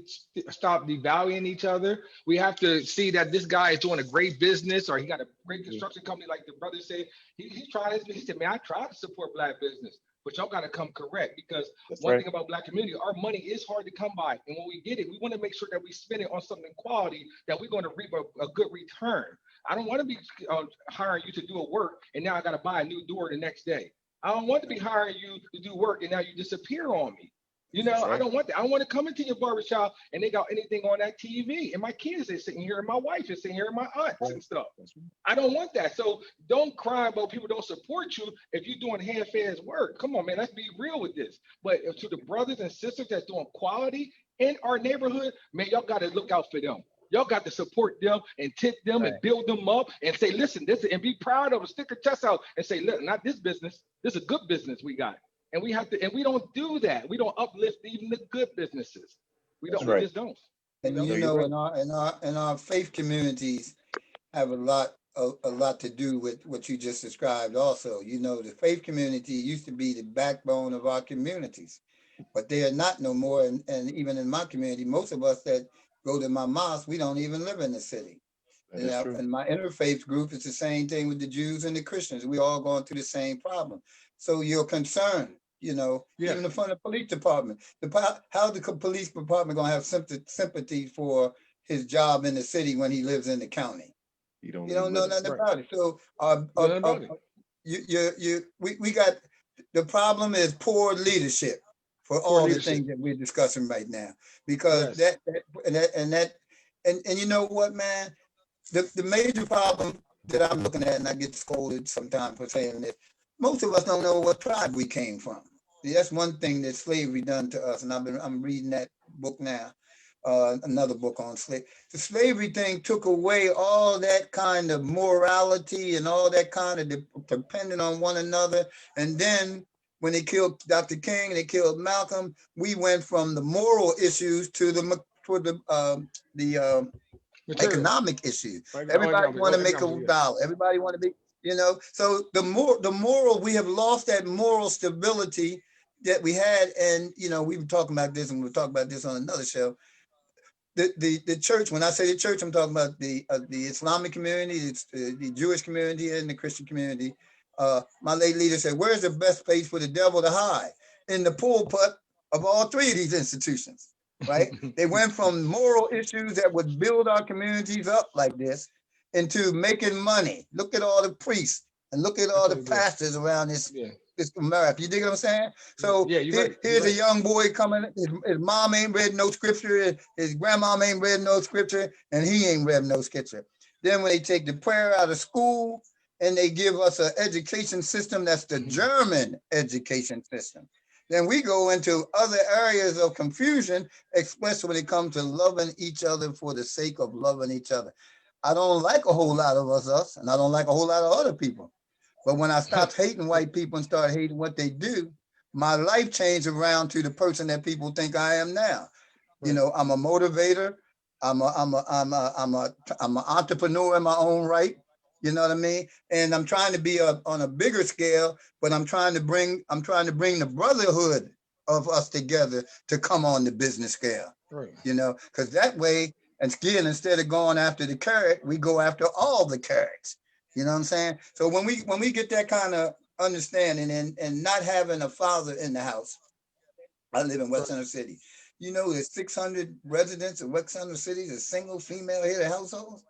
stop devaluing each other. We have to see that this guy is doing a great business, or he got a great construction company, like the brother said. He tried. He said, "Man, I tried to support Black business, but y'all got to come correct, because one thing about Black community, our money is hard to come by, and when we get it, we want to make sure that we spend it on something quality that we're going to reap a good return. I don't want to be hiring you to do a work and now I got to buy a new door the next day. I don't want to be hiring you to do work and now you disappear on me. I don't want that. I don't want to come into your barbershop and they got anything on that TV and my kids are sitting here and my wife is sitting here and my aunts and stuff. I don't want that. So don't cry about people don't support you if you're doing half-ass work. Come on, man, let's be real with this. But to the brothers and sisters that's doing quality in our neighborhood, man, y'all got to look out for them. Y'all got to support them and tip them and build them up and say, listen, this, and be proud of them, stick your chest out and say, look, not this business. This is a good business we got. And we have to, and we don't do that. We don't uplift even the good businesses. We don't, we just don't. And in our faith communities have a lot to do with what you just described also. The faith community used to be the backbone of our communities, but they are not no more. And even in my community, most of us that go to my mosque, we don't even live in the city. In my interfaith group, it's the same thing with the Jews and the Christians. We all going through the same problem. So you're concerned, even from the police department. How the police department going to have sympathy for his job in the city when he lives in the county? You don't know nothing about it. So we got, the problem is poor leadership for all the things that we're discussing right now, because and you know what, man, the major problem that I'm looking at, and I get scolded sometimes for saying this, most of us don't know what tribe we came from. That's one thing that slavery done to us, and I'm reading that book now, another book on slavery. The slavery thing took away all that kind of morality and all that kind of depending on one another, and then when they killed Dr. King, they killed Malcolm, we went from the moral issues to the economic issues. Everybody want to make a dollar. Everybody want to be, so the moral, we have lost that moral stability that we had. And, we were talking about this, and we'll talk about this on another show. The church, when I say the church, I'm talking about the Islamic community, the Jewish community, and the Christian community. My late leader said, where's the best place for the devil to hide? In the pulpit of all three of these institutions, right? They went from moral issues that would build our communities up like this into making money. Look at all the priests and look at all the pastors around this America. You dig what I'm saying? So here's a young boy coming, his mom ain't read no scripture, his grandmom ain't read no scripture, and he ain't read no scripture. Then when they take the prayer out of school, and they give us an education system that's the German education system, then we go into other areas of confusion, especially when it comes to loving each other for the sake of loving each other. I don't like a whole lot of us, and I don't like a whole lot of other people. But when I stopped hating white people and started hating what they do, my life changed around to the person that people think I am now. I'm a motivator. I'm an entrepreneur in my own right. You know what I mean? And I'm trying to be on a bigger scale, but I'm trying to bring the brotherhood of us together to come on the business scale. Right. You know, because that way, and again, instead of going after the carrot, we go after all the carrots. You know what I'm saying? So when we get that kind of understanding and not having a father in the house, I live in West Center City. You know, there's 600 residents of West Center City, a single female head of households.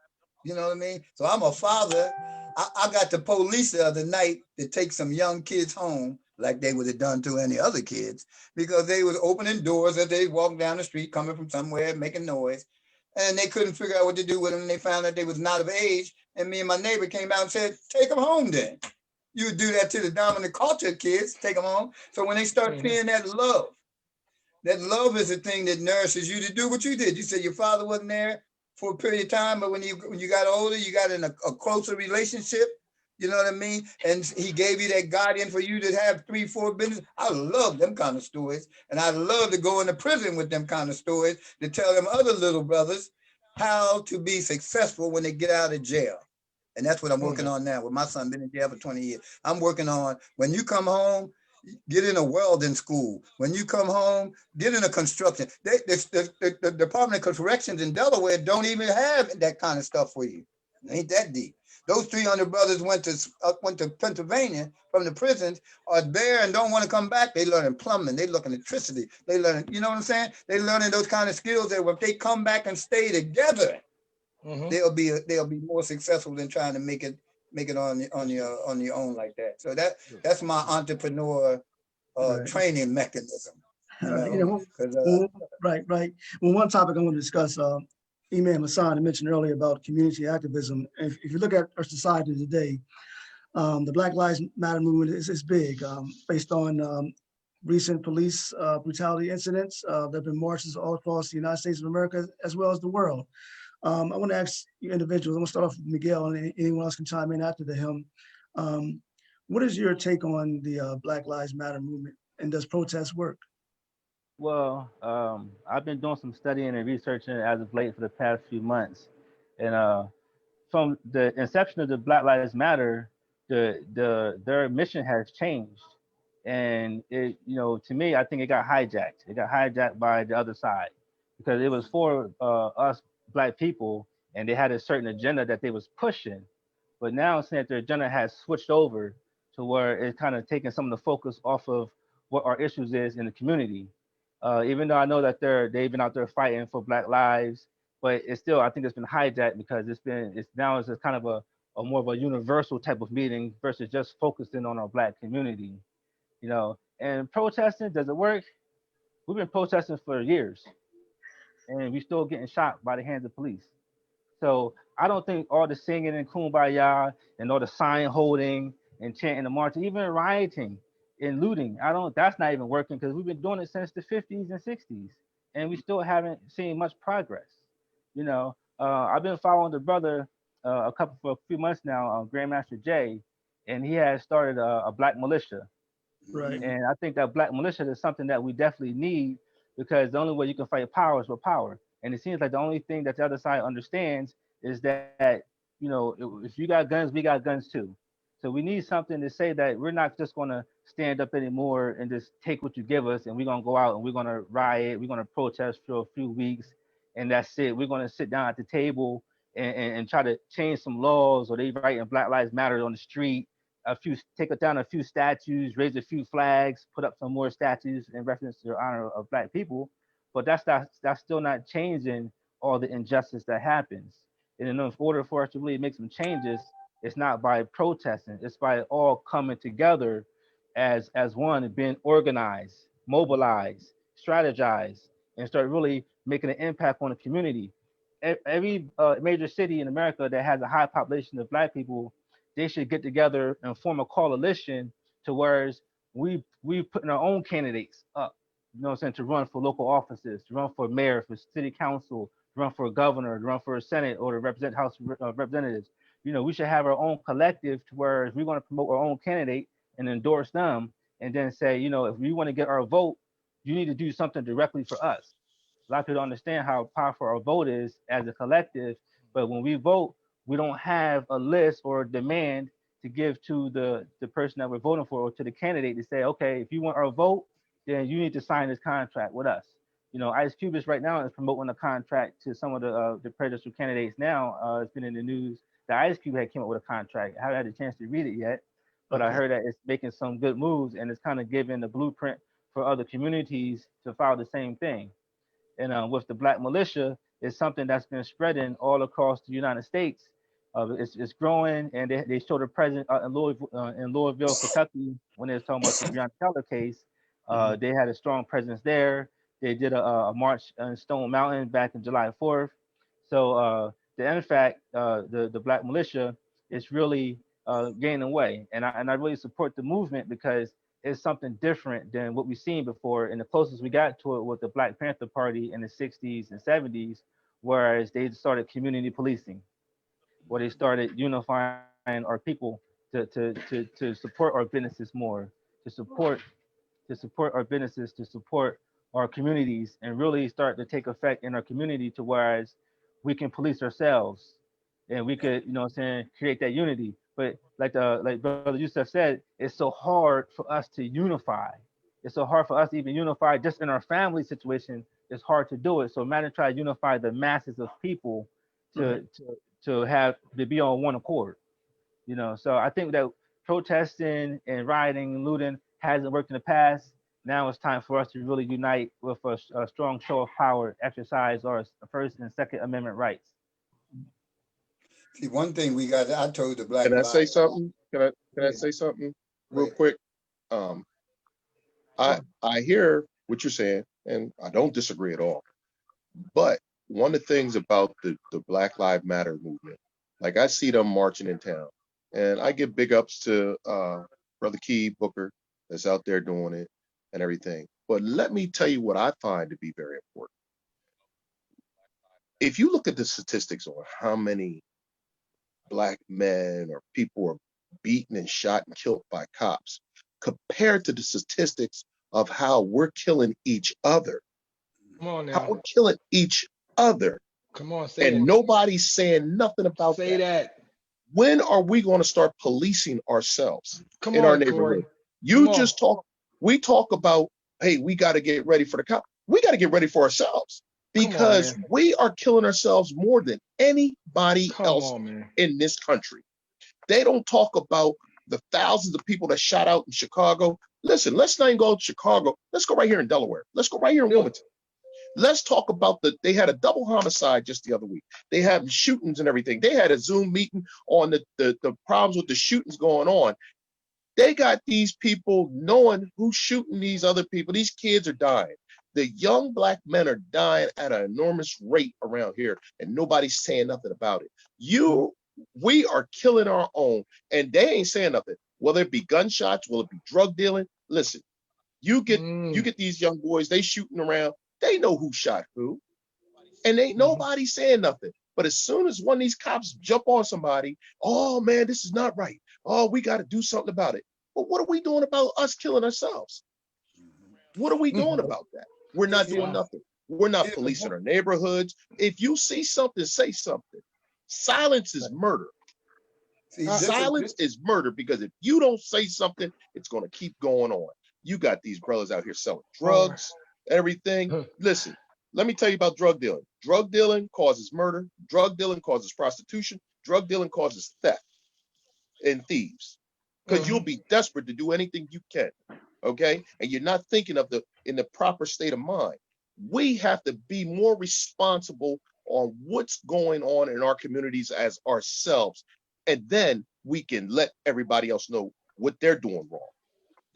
You know what I mean? So I'm a father. I got the police the other night to take some young kids home, like they would have done to any other kids, because they was opening doors as they walked down the street, coming from somewhere, making noise, and they couldn't figure out what to do with them. And they found out they was not of age. And me and my neighbor came out and said, "Take them home, then." You would do that to the dominant culture kids, take them home. So when they start seeing that love is the thing that nourishes you to do what you did. You said your father wasn't there for a period of time, but when you got older, you got in a closer relationship. You know what I mean? And he gave you that guardian for you to have 3-4 business. I love them kind of stories. And I love to go into prison with them kind of stories to tell them other little brothers how to be successful when they get out of jail. And that's what I'm working on now with my son been in jail for 20 years. I'm working on when you come home, get in a welding school. When you come home, get in a construction. The Department of Corrections in Delaware don't even have that kind of stuff for you. It ain't that deep. Those 300 brothers went to Pennsylvania from the prisons, are there and don't want to come back. They learning plumbing, they learning electricity, they learning, you know what I'm saying? They learning those kind of skills that if they come back and stay together, they'll be more successful than trying to make it on your own like that. So that's my entrepreneur Right. training mechanism. You You know, know, because right. Well, one topic I want to discuss, Imam Hassan mentioned earlier about community activism. If you look at our society today, the Black Lives Matter movement is big, based on recent police brutality incidents. There have been marches all across the United States of America as well as the world. I want to ask you individuals, I'm going to start off with Miguel, and anyone else can chime in after him. What is your take on the Black Lives Matter movement, and does protest work? Well, I've been doing some studying and researching as of late for the past few months, and from the inception of the Black Lives Matter, their mission has changed, and to me, I think it got hijacked. It got hijacked by the other side because it was for us Black people, and they had a certain agenda that they was pushing, but now saying that their agenda has switched over to where it's kind of taking some of the focus off of what our issues is in the community. Even though I know that they've been out there fighting for Black lives, but it's still, I think it's been hijacked because it's now it's kind of a more of a universal type of meeting versus just focusing on our Black community. And protesting, does it work? We've been protesting for years, and we're still getting shot by the hands of police. So I don't think all the singing and kumbaya and all the sign holding and chanting the march, even rioting and looting, that's not even working because we've been doing it since the 50s and 60s, and we still haven't seen much progress. I've been following the brother for a few months now, Grandmaster Jay, and he has started a black militia. Right. And I think that black militia is something that we definitely need because the only way you can fight power is with power. And it seems like the only thing that the other side understands is that, if you got guns, we got guns too. So we need something to say that we're not just going to stand up anymore and just take what you give us and we're going to go out and we're going to riot, we're going to protest for a few weeks, and that's it. We're going to sit down at the table and try to change some laws, or they write in Black Lives Matter on the street, take down a few statues, raise a few flags, put up some more statues in reference to the honor of Black people. But that's still not changing all the injustice that happens. And in order for us to really make some changes, it's not by protesting, it's by all coming together as one and being organized, mobilized, strategized, and start really making an impact on the community. Every major city in America that has a high population of Black people, they should get together and form a coalition to whereas we putting our own candidates up, what I'm saying, to run for local offices, to run for mayor, for city council, to run for a governor, to run for a senate, or to represent House of Representatives. We should have our own collective to where we're going to promote our own candidate and endorse them, and then say, if we want to get our vote, you need to do something directly for us. A lot of people don't understand how powerful our vote is as a collective. But when we vote, we don't have a list or a demand to give to the person that we're voting for or to the candidate to say, okay, if you want our vote, then you need to sign this contract with us. You know, Ice Cube is right now is promoting a contract to some of the presidential candidates now. It's been in the news that Ice Cube had came up with a contract. I haven't had a chance to read it yet, but I Okay. heard that it's making some good moves and it's kind of giving the blueprint for other communities to follow the same thing. And with the black militia, it's something that's been spreading all across the United States. It's growing, and they showed a presence in Louisville, Kentucky, when they was talking about the Breonna Taylor case. Mhm. They had a strong presence there. They did a march in Stone Mountain back in July 4th. So in fact, the black militia is really gaining way, and I really support the movement because it's something different than what we've seen before. And the closest we got to it with the Black Panther Party in the 60s and 70s, whereas they started community policing, where they started unifying our people to support our businesses more, to support our businesses, to support our communities, and really start to take effect in our community to whereas we can police ourselves and we could, you know what I'm saying, create that unity. But like Brother Yusuf said, it's so hard for us to unify. It's so hard for us to even unify just in our family situation. It's hard to do it. So imagine try to unify the masses of people Right. to be on one accord. You know, so I think that protesting and rioting and looting hasn't worked in the past. Now it's time for us to really unite with a strong show of power, exercise our First and Second Amendment rights. See, one thing we got, I told the Black Can I say Lives. something? Can I Yeah. say something Go real ahead. quick? Um, I hear what you're saying, and I don't disagree at all. But one of the things about the Black Lives Matter movement, like I see them marching in town, and I give big ups to Brother Key Booker that's out there doing it and everything. But let me tell you what I find to be very important. If you look at the statistics on how many black men or people are beaten and shot and killed by cops, compared to the statistics of how we're killing each other, Come on how now. we're killing each other, Come on, say and it. nobody's saying nothing about Say that. that. When are we going to start policing ourselves Come in our on, Corey. neighborhood? Come You on. just talk, we talk about, hey, we got to get ready for the cop. We got to get ready for ourselves Come on, because man. we are killing ourselves more than anybody Come else on, man. in this country. They don't talk about the thousands of people that shot out in Chicago. Listen, let's not even go to Chicago. Let's go right here in Delaware. Let's go right here in Yeah. Wilmington. Let's talk about they had a double homicide just the other week. They had shootings and everything. They had a Zoom meeting on the problems with the shootings going on. They got these people knowing who's shooting these other people. These kids are dying. The young black men are dying at an enormous rate around here, and nobody's saying nothing about it. We are killing our own, and they ain't saying nothing. Will it be gunshots? Will it be drug dealing? Listen, you get these young boys, they shooting around. They know who shot who, and ain't Mhm. nobody saying nothing. But as soon as one of these cops jump on somebody, oh man, this is not right. Oh, we got to do something about it. But what are we doing about us killing ourselves? What are we doing Mhm. about that? We're not Here- doing Wow. nothing. We're not Here's the policing point. our neighborhoods. If you see something, say something. Silence is murder. See, Uh, Silence is murder because if you don't say something, it's going to keep going on. You got these brothers out here selling Omar. drugs, everything. Listen, let me tell you about drug dealing. Drug dealing causes murder. Drug dealing causes prostitution. Drug dealing causes theft and thieves because you'll Mhm. be desperate to do anything you can. Okay. And you're not thinking of in the proper state of mind. We have to be more responsible on what's going on in our communities as ourselves. And then we can let everybody else know what they're doing wrong.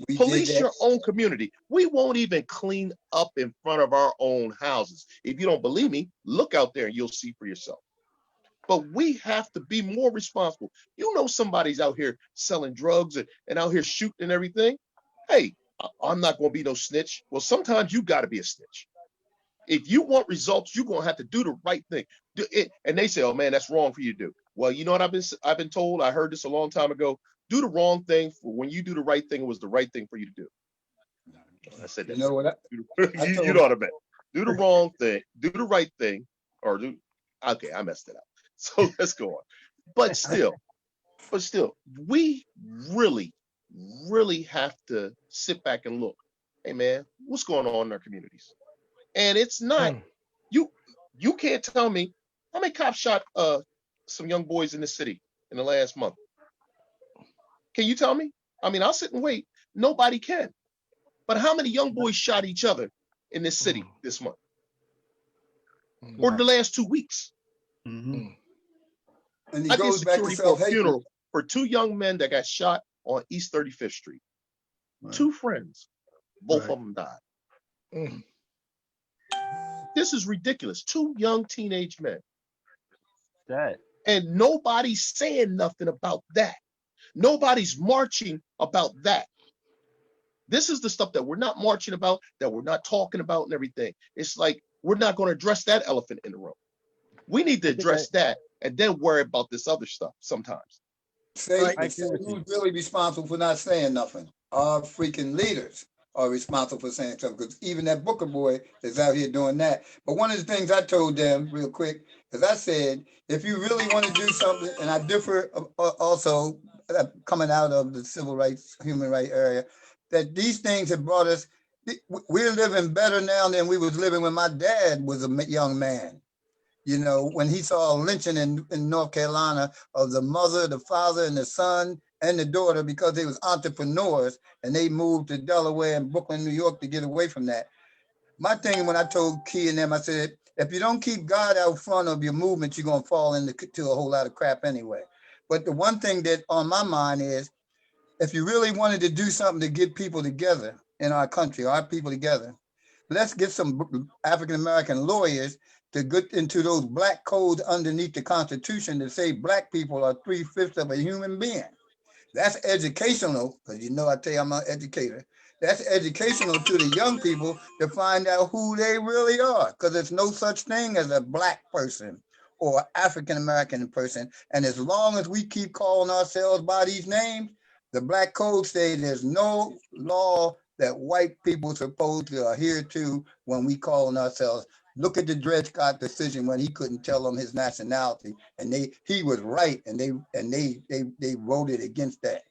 we did Police that. your own community. We won't even clean up in front of our own houses. If you don't believe me, look out there and you'll see for yourself. But we have to be more responsible. You know, somebody's out here selling drugs and out here shooting and everything. Hey, I'm not going to be no snitch. Well, sometimes you got to be a snitch. If you want results, you're going to have to do the right thing. Do it. And they say, oh man, that's wrong for you to do. Well, you know what I've been told? I heard this a long time ago. Do the wrong thing for when you do the right thing, it was the right thing for you to do. I said You that to know what? you. I You told know what I meant. do the wrong thing, do the right thing, or do okay, I messed it up. So let's go on. But still, we really, really have to sit back and look. Hey man, what's going on in our communities? And it's not Mm. you. You can't tell me how many cops shot some young boys in the city in the last month. Can you tell me? I mean, I'll sit and wait. Nobody can. But how many young boys shot each other in this city this month or the last 2 weeks? Mhm. And he I get goes back to security for a self-hatred. funeral for 2 young men that got shot on East 35th Street. Right. 2 friends, both Right. of them died. Mm. This is ridiculous. 2 young teenage men. That. And nobody's saying nothing about that. Nobody's marching about that. This is the stuff that we're not marching about, that we're not talking about and everything. It's like we're not going to address that elephant in the room. We need to address that and then worry about this other stuff sometimes. Say, Right. I agree say with you. who's really responsible for not saying nothing? Our freaking leaders are responsible for saying something, because even that Booker boy is out here doing that. But one of the things I told them real quick is I said, if you really want to do something, and I differ also coming out of the civil rights, human rights area, that these things have brought us, we're living better now than we was living when my dad was a young man. You know, when he saw a lynching in North Carolina of the mother, the father, and the son and the daughter, because they was entrepreneurs and they moved to Delaware and Brooklyn, New York to get away from that. My thing when I told Key and them, I said, if you don't keep God out front of your movement, you're going to fall into a whole lot of crap anyway. But the one thing that on my mind is, if you really wanted to do something to get people together in our country, our people together, let's get some African-American lawyers to get into those black codes underneath the Constitution to say black people are 3/5 of a human being. That's educational, because you know I tell you I'm an educator. That's educational to the young people to find out who they really are, because there's no such thing as a black person or African-American person. And as long as we keep calling ourselves by these names, the black code say there's no law that white people supposed to adhere to when we calling ourselves. Look at the Dred Scott decision when he couldn't tell them his nationality, and he was right, and they voted against that.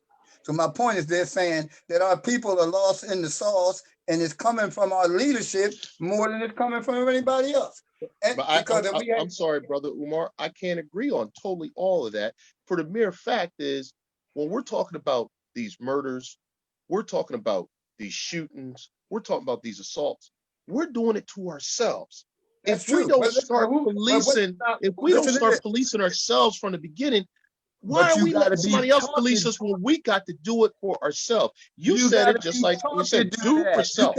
So my point is, they're saying that our people are lost in the sauce, and it's coming from our leadership more than it's coming from anybody else. And But because if we had, I'm sorry, brother Umar, I can't agree on totally all of that. For the mere fact is, when we're talking about these murders, we're talking about these shootings, we're talking about these assaults, we're doing it to ourselves. that's true. But listen, If we don't listen to start this. policing ourselves from the beginning, why But are you we got letting to be somebody else taught police to. us when we got to do it for ourselves? You You said got it to just be like you taught to said, do do for that. self.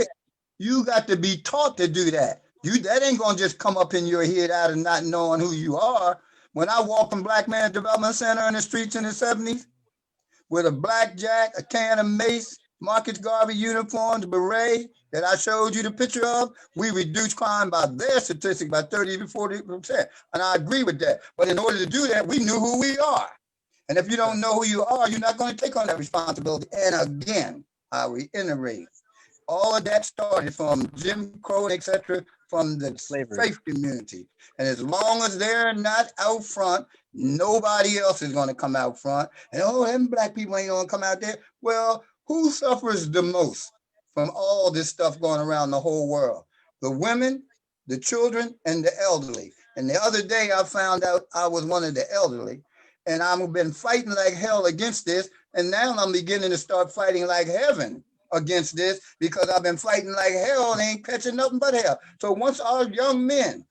You got to be taught to do that. That ain't gonna just come up in your head out of not knowing who you are. When I walked from Black Man's Development Center in the streets in the 70s with a blackjack, a can of mace, Marcus Garvey uniforms, beret that I showed you the picture of, we reduced crime by their statistic by 30 to 40%. And I agree with that. But in order to do that, we knew who we are. And if you don't know who you are, you're not going to take on that responsibility. And again, I reiterate, all of that started from Jim Crow, etc., from the Slavery. faith community. And as long as they're not out front, nobody else is going to come out front. And oh, them black people ain't going to come out there. Well, who suffers the most from all this stuff going around the whole world? The women, the children, and the elderly. And the other day I found out I was one of the elderly, and I've been fighting like hell against this. And now I'm beginning to start fighting like heaven against this, because I've been fighting like hell and ain't catching nothing but hell. So once our young men,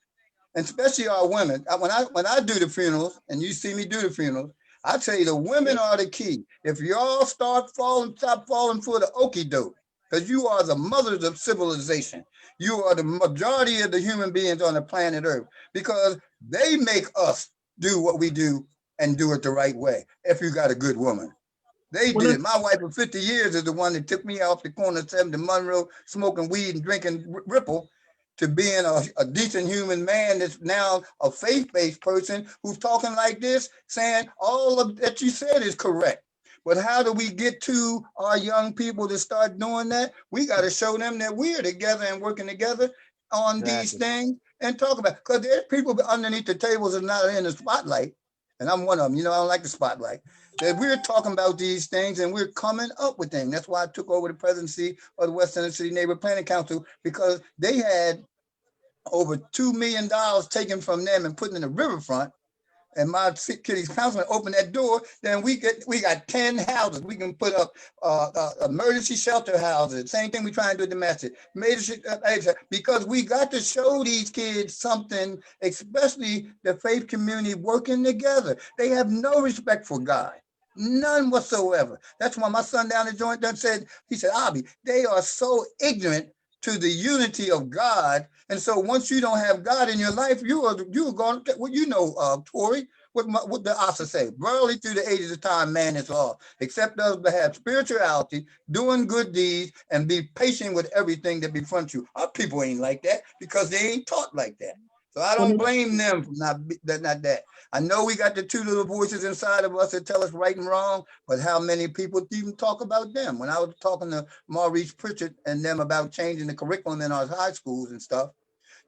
and especially our women, when I do the funerals, and you see me do the funerals, I tell you the women Yes. are the key. If y'all stop falling for the okie doke, because you are the mothers of civilization. You are the majority of the human beings on the planet Earth, because they make us do what we do and do it the right way. If you got a good woman. They When did. it, My wife of 50 years is the one that took me off the corner of 7th and Monroe, smoking weed and drinking Ripple, to being a decent human man that's now a faith-based person who's talking like this, saying all of that you said is correct. But how do we get to our young people to start doing that? We got to show them that we're together and working together. on these Exactly. things and talk about, because there's people underneath the tables and not in the spotlight. And I'm one of them, you know, I don't like the spotlight. That we're talking about these things and we're coming up with things. That's why I took over the presidency of the West Tennessee Neighborhood Planning Council, because they had over $2 million taken from them and put in the riverfront. And my city's councilman opened that door, then we got 10 houses. We can put up emergency shelter houses. Same thing we try and do at domestic. Because we got to show these kids something, especially the faith community working together. They have no respect for God. None whatsoever. That's why my son down the joint done said, he said, Abby, they are so ignorant to the unity of God. And so once you don't have God in your life, you are going to, well, you know, Tori, what the author say, barely through the ages of time, man is lost, except those that have spirituality, doing good deeds, and be patient with everything that befronts you. Our people ain't like that because they ain't taught like that. So I don't blame them for not that. I know we got the two little voices inside of us that tell us right and wrong, but how many people even talk about them? When I was talking to Maurice Pritchard and them about changing the curriculum in our high schools and stuff,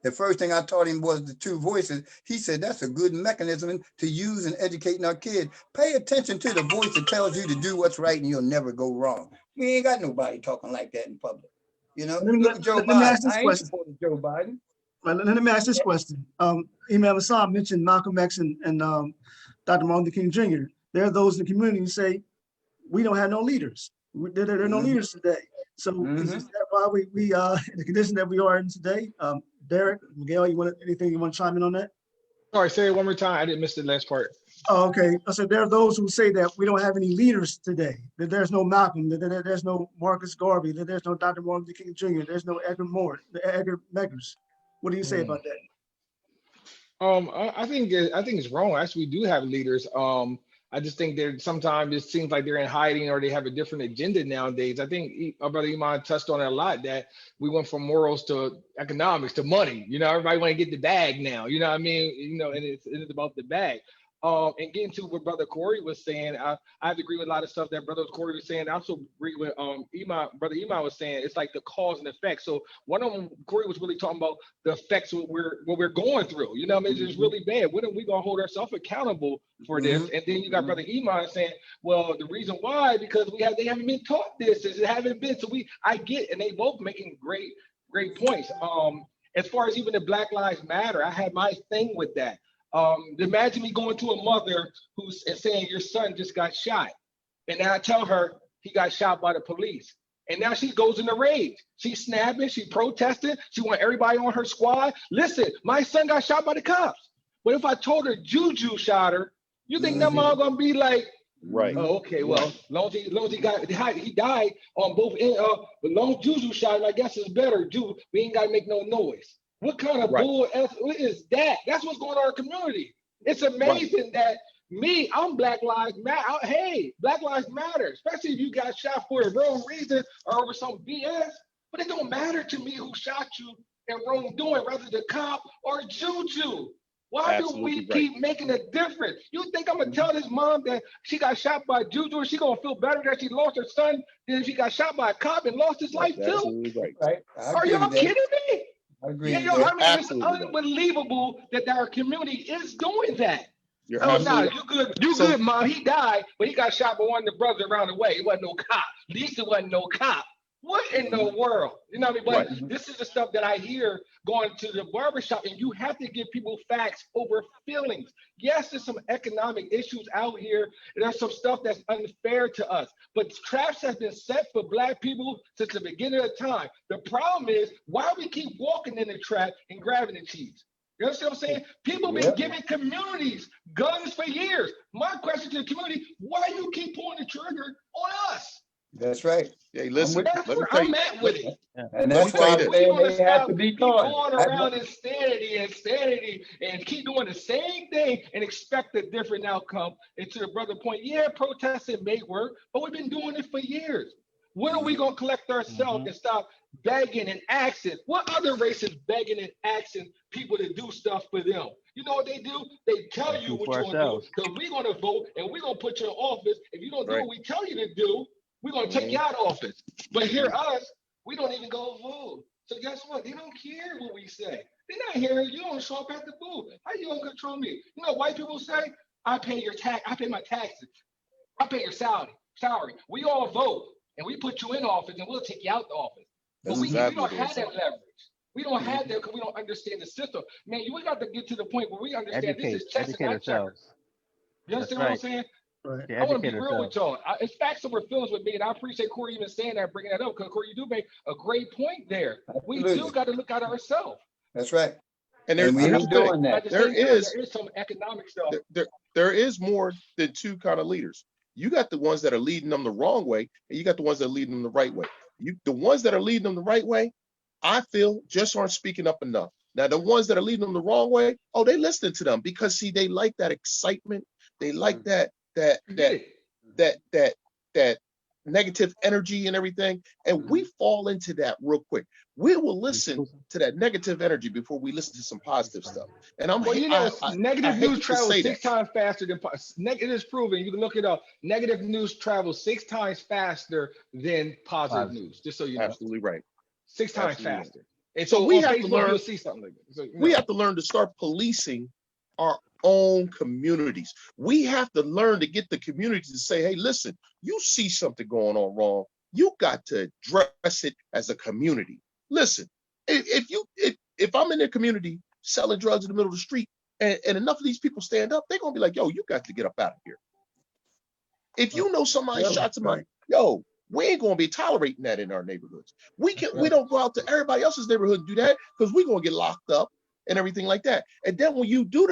the first thing I taught him was the two voices. He said, that's a good mechanism to use in educating our kids. Pay attention to the voice that tells you to do what's right and you'll never go wrong. We ain't got nobody talking like that in public. You know, look at Joe Let me Biden. ask this I ain't question. supporting Joe Biden. Let me ask this question. Imam Hassan mentioned Malcolm X and Dr. Martin Luther King Jr. There are those in the community who say, we don't have no leaders. There are no leaders today. So is that why we in the condition that we are in today? Derrick, Miguel, anything you want to chime in on that? Sorry, say it one more time. I didn't miss the last part. Oh, okay. So there are those who say that we don't have any leaders today, that there's no Malcolm, that there's no Marcus Garvey, that there's no Dr. Martin Luther King Jr., there's no Edgar Meggers. What do you say about that? I think it's wrong. Actually, we do have leaders. I just think that sometimes it seems like they're in hiding or they have a different agenda nowadays. I think our brother Iman touched on it a lot, that we went from morals to economics to money. You know, everybody want to get the bag now. You know what I mean? You know, and it's about the bag. And getting to what Brother Corey was saying, I have to agree with a lot of stuff that Brother Corey was saying. I also agree with Brother Iman was saying. It's like the cause and effect. So one of them, Corey was really talking about the effects of what we're going through. You know what I mean? It's really bad. When are we gonna hold ourselves accountable for this? And then you got Brother Iman saying, well, the reason why, because they haven't been taught this, it haven't been. So I get, and they both making great points. As far as even the Black Lives Matter, I had my thing with that. Imagine me going to a mother who's saying your son just got shot, and now I tell her he got shot by the police, and now she goes in a rage. She's snapping, she protesting, she want everybody on her squad. Listen, my son got shot by the cops. But if I told her Juju shot her, you think that mom gonna be like, Right. oh, okay, well, long as he died on both ends, but long as Juju shot him, I guess it's better. We ain't gotta make no noise. What kind of bull? What is that? That's what's going on in our community. It's amazing that I'm Black Lives Matter. Hey, Black Lives Matter, especially if you got shot for a wrong reason or over some BS. But it don't matter to me who shot you and wrongdoing, whether the cop or Juju. Why do we keep making a difference? You think I'm gonna tell this mom that she got shot by Juju and she gonna feel better that she lost her son than if she got shot by a cop and lost his life too? Absolutely right. Are y'all kidding me? I agree. I mean, it's unbelievable that our community is doing that. You good, Mom. He died, but he got shot by one of the brothers around the way. It wasn't no cop. At least it wasn't no cop. What in the world? You know what I mean? But this is the stuff that I hear going to the barbershop, and you have to give people facts over feelings. Yes, there's some economic issues out here, and there's some stuff that's unfair to us. But traps has been set for Black people since the beginning of time. The problem is why we keep walking in the trap and grabbing the cheese. You understand what I'm saying? People been giving communities guns for years. My question to the community: why you keep pulling the trigger on us? That's right. Hey, listen. That's where I'm at with it. And that's why they have to be taught. Keep going around insanity, and keep doing the same thing and expect a different outcome. And to the brother point, yeah, protesting may work, but we've been doing it for years. When are we gonna collect ourselves and stop begging and asking? What other races begging and asking people to do stuff for them? You know what they do? They tell you what you're gonna do, because we're gonna vote and we're gonna put you in office. If you don't do what we tell you to do, we're gonna take you out of office. But here us, we don't even go vote. So guess what? They don't care what we say. They're not hearing you. Don't show up at the booth. How you gonna control me? You know, white people say, I pay your tax, I pay my taxes, I pay your salary. We all vote and we put you in office and we'll take you out the office. But That's we exactly don't what they have say. that leverage. We don't have that because we don't understand the system. Man, we got to get to the point where we understand this is chess and Educate not checkers. ourselves. You That's understand what I'm right. saying? Right. To I want to educate be real with ourselves. y'all. It's facts over feelings with me, and I appreciate Corey even saying that, bringing that up, because Corey, you do make a great point there. We do Absolutely. got to look at ourselves. That's right. And And we here's have the to, thing. doing that. At the There same time, is there is some economic stuff. there is more than two kind of leaders. You got the ones that are leading them the wrong way, and you got the ones that are leading them the right way. The ones that are leading them the right way, I feel, just aren't speaking up enough. Now, the ones that are leading them the wrong way, oh, they listening to them because see, they like that excitement. They like that negative energy and everything. And we fall into that real quick. We will listen to that negative energy before we listen to some positive stuff. And Well, you know, I negative news hate to travels say 6 that. times faster than it is proven. You can look it up. Negative news travels 6 times faster than positive news. Just so you know, Absolutely right. 6 times Absolutely right. faster. And So so we on have to Facebook, you'll learn. see something like that. So, you We know. have to learn to start policing our own communities. We have to learn to get the community to say, hey, listen, you see something going on wrong. You got to address it as a community. Listen, if I'm in a community selling drugs in the middle of the street and enough of these people stand up, they're going to be like, yo, you got to get up out of here. If you know somebody shot somebody, yo, we ain't gonna be tolerating that in our neighborhoods. We don't go out to everybody else's neighborhood and do that because we're gonna get locked up and everything like that. And then when you do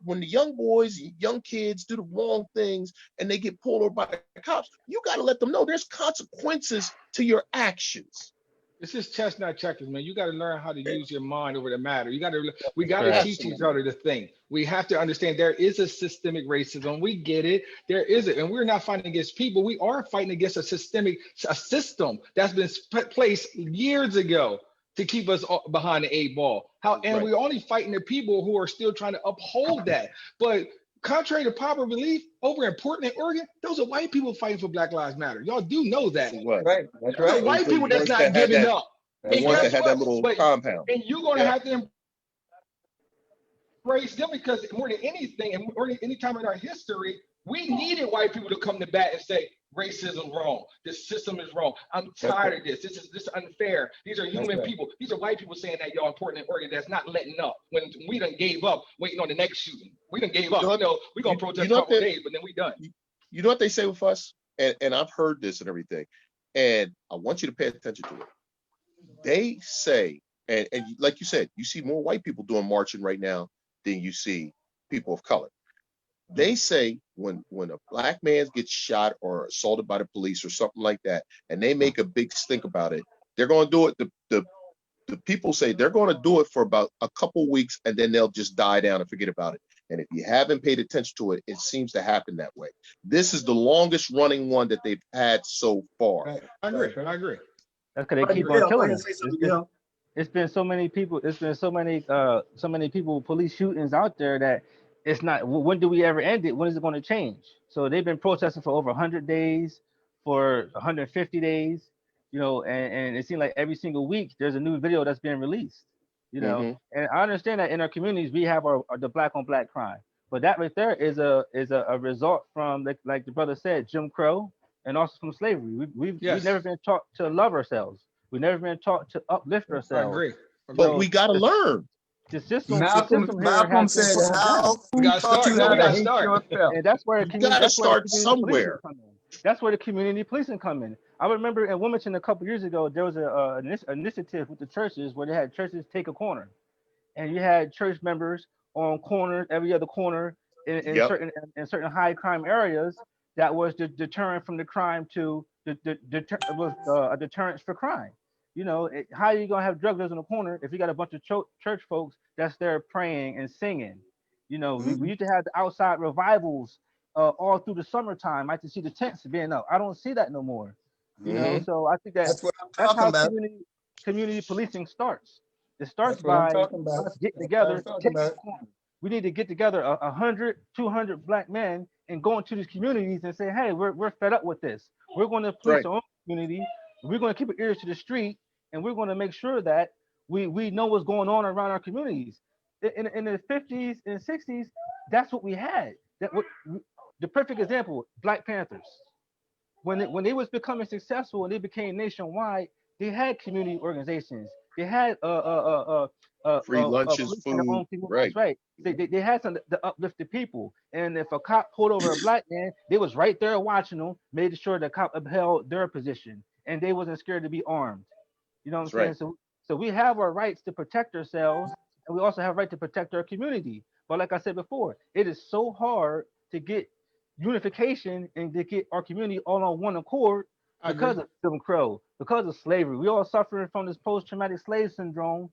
when the young boys, young kids do the wrong things and they get pulled over by the cops, you gotta let them know there's consequences to your actions. This is chess, not checkers, man. You got to learn how to use your mind over the matter. We got to Right. teach each other the thing. We have to understand there is a systemic racism. We get it. There is it. And we're not fighting against people. We are fighting against a system that's been placed years ago to keep us behind the 8 ball. And we're only fighting the people who are still trying to uphold that. But contrary to popular belief, over in Portland, Oregon, those are white people fighting for Black Lives Matter. Y'all do know that. Right. That's Those are right. white people that's not giving up. The And ones that guess had that what? little compound. And you're going to have to embrace them because more than anything, and more than any time in our history, we needed white people to come to bat and say, racism wrong. This system is wrong. I'm tired of this. This is unfair. These are human people. These are white people saying that y'all important in Oregon that's not letting up. When we done gave up waiting on the next shooting. We done gave up. We're going to protest a couple days, but then we done. You know what they say with us? And I've heard this and everything. And I want you to pay attention to it. They say, and like you said, you see more white people doing marching right now than you see people of color. They say when a black man gets shot or assaulted by the police or something like that, and they make a big stink about it, they're going to do it. The people say they're going to do it for about a couple weeks, and then they'll just die down and forget about it. And if you haven't paid attention to it, it seems to happen that way. This is the longest running one that they've had so far. Right. I agree. That's because they keep on killing us. It's been so many people. It's been so many people, police shootings out there that it's not. When do we ever end it? When is it going to change? So they've been protesting for over 100 days, for 150 days, and it seems like every single week there's a new video that's being released, And I understand that in our communities we have the black on black crime, but that right there is a result from like the brother said, Jim Crow, and also from slavery. We've never been taught to love ourselves. We've never been taught to uplift ourselves. I agree. But we got to learn. The system Malcolm said, "How we got to start. you We got to hate start." yourself. And that's where You got to start somewhere. That's where the community policing come in. I remember in Wilmington a couple years ago, there was an initiative with the churches where they had churches take a corner, and you had church members on corners, every other corner in certain high crime areas. That was the deterrent from the crime to a deterrence for crime. How are you gonna have drug dealers in the corner if you got a bunch of church folks that's there praying and singing? We used to have the outside revivals all through the summertime. I can see the tents being up. I don't see that no more. So I think that's what I'm talking how about. community policing starts. It starts by us getting together. We need to get together 100, 200 black men and go into these communities and say, hey, we're fed up with this. We're going to police our own community. We're going to keep our ears to the street and we're going to make sure that we know what's going on around our communities. In the 50s and 60s, that's what we had. The perfect example, Black Panthers. When they was becoming successful and they became nationwide, they had community organizations. They had Free lunches, police in their food, own community. right? That's right. They had some to uplift the people. And if a cop pulled over a black man, they was right there watching them, made sure the cop upheld their position, and they wasn't scared to be armed. You know what I'm That's saying? right. So we have our rights to protect ourselves, and we also have right to protect our community. But like I said before, it is so hard to get unification and to get our community all on one accord I agree. because of Jim Crow, because of slavery. We all suffering from this post-traumatic slave syndrome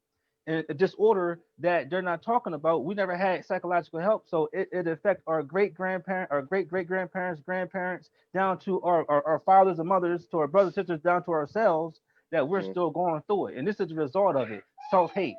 and a disorder that they're not talking about. We never had psychological help, so it affects our great grandparents, our great great grandparents, grandparents, down to our fathers and mothers, to our brothers and sisters, down to ourselves. That we're Mhm. still going through it, and this is the result of it: self-hate.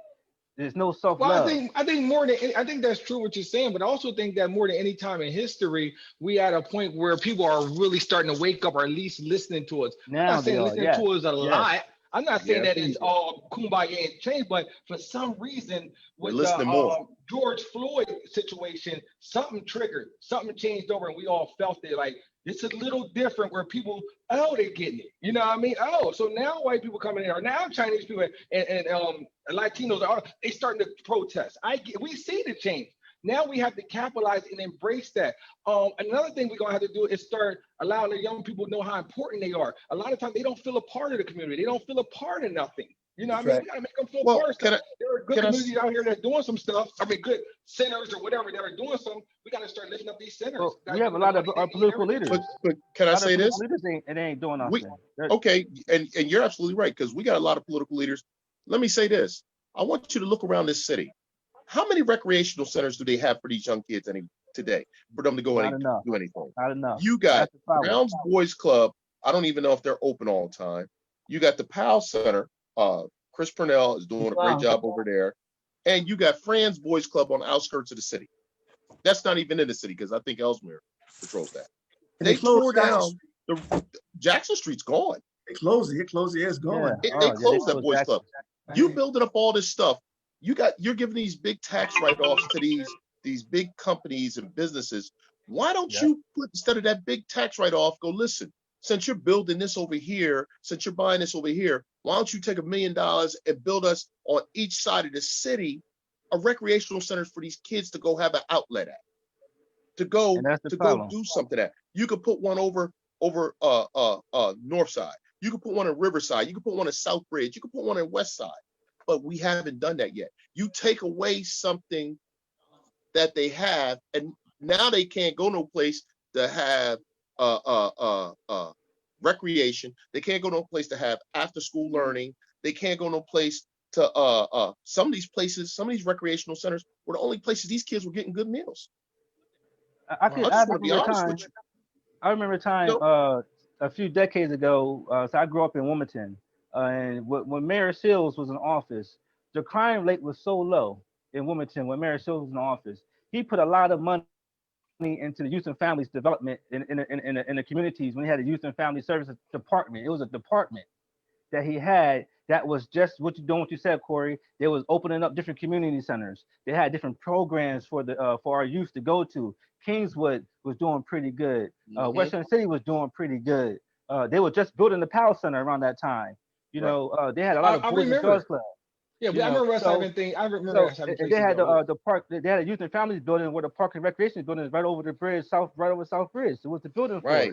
There's no Well, I self-love. think I think more than I think that's true what you're saying, but I also think that more than any time in history, we at a point where people are really starting to wake up, or at least listening to us. I'm Now not they saying are. listening Yes, to us a yes. lot. I'm not saying Yeah, that it's all kumbaya and change, but for some reason, they're with the listening more. George Floyd situation, something triggered, something changed over, and we all felt it. Like it's a little different where people, oh, they're getting it. You know what I mean? Oh, so now white people coming in, or now Chinese people and Latinos are they starting to protest. We see the change. Now we have to capitalize and embrace that. Another thing we're gonna have to do is start allowing the young people to know how important they are. A lot of times they don't feel a part of the community. They don't feel a part of nothing. You know what That's I mean? right. We gotta make them feel Well, part of stuff. There are good can I communities out here that's doing some stuff. I mean, good centers or whatever that are doing some. We gotta start lifting up these centers. Well, Gotta we give have a them the lot of money our they need and political everything. leaders. but can A I lot of say political this? leaders ain't doing We nothing. okay, and you're absolutely right because we got a lot of political leaders. Let me say this: I want you to look around this city. How many recreational centers do they have for these young kids today for them to go Not and enough. do anything? Not enough. You got That's the problem. Browns Boys Club. I don't even know if they're open all the time. You got the Powell Center. Chris Purnell is doing a great Wow. job over there, and you got Fran's Boys Club on the outskirts of the city. That's not even in the city because I think Ellesmere patrols that. And they They closed tore Jackson down Street. the Jackson Street's gone. They closed it. It closed it. It's Yeah. gone. They Oh, yeah. They closed that closed boys Jackson. club. You building up all this stuff. You're giving these big tax write-offs to these big companies and businesses. Why don't Yeah. you put instead of that big tax write-off, go listen, since you're building this over here, since you're buying this over here, why don't you take $1 million and build us on each side of the city a recreational centers for these kids to go have an outlet at, to And go that's the to go problem. do something at. You could put one over north side. You could put one in Riverside. You could put one in South Bridge. You could put one in West Side. But we haven't done that yet. You take away something that they have, and now they can't go no place to have recreation. They can't go no place to have after school learning. They can't go no place to some of these places, some of these recreational centers were the only places these kids were getting good meals. Wow. I I just want to be remember a honest time. with you. I remember a time You know, a few decades ago. So I grew up in Wilmington, and when Mayor Sills was in office, the crime rate was so low in Wilmington when Mayor Sills was in office. He put a lot of money into the youth and families development in the communities when he had a youth and family services department. It was a department that he had that was just what you doing, what you said, Corey. They was opening up different community centers. They had different programs for our youth to go to. Kingswood was doing pretty good. mhm, Western City was doing pretty good. They were just building the Power Center around that time. right. They had a lot I, of I boys and girls remember. clubs. Yeah, You I know, remember us so having thing. I remember so us having and they places to had go. Yeah. the park. They had a youth and families building where the park and recreation building is right over the bridge, right over South Bridge. It was the building for Right.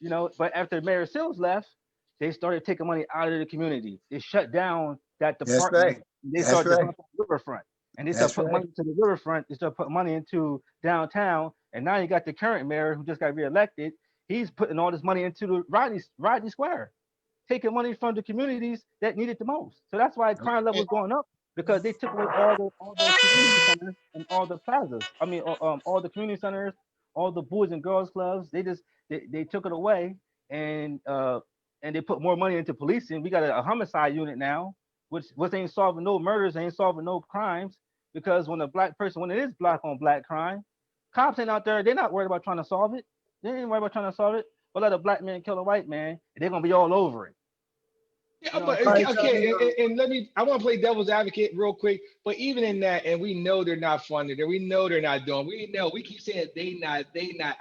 it. But after Mayor Sills left, they started taking money out of the community. They shut down that That's department. right. They Started started That's right. developing the riverfront, and they started That's putting right. money into the riverfront. They started putting money into downtown, and now you got the current mayor who just got reelected. He's putting all this money into the Rodney Square, taking money from the communities that need it the most. So that's why crime level And, is going up because they took away all the community centers and all the plazas. I mean, all the community centers, all the boys and girls clubs. They took it away and and they put more money into policing. We got a homicide unit now, which ain't solving no murders, ain't solving no crimes because when it is black on black crime, cops ain't out there. They're not worried about trying to solve it. They ain't worried about trying to solve it. But let a black man kill a white man, they're gonna be all over it. Yeah, You know what but I'm All saying? right, okay, gentlemen, and let me. I want to play devil's advocate real quick. But even in that, and we know they're not funded, and we know they're not doing. We know we keep saying they not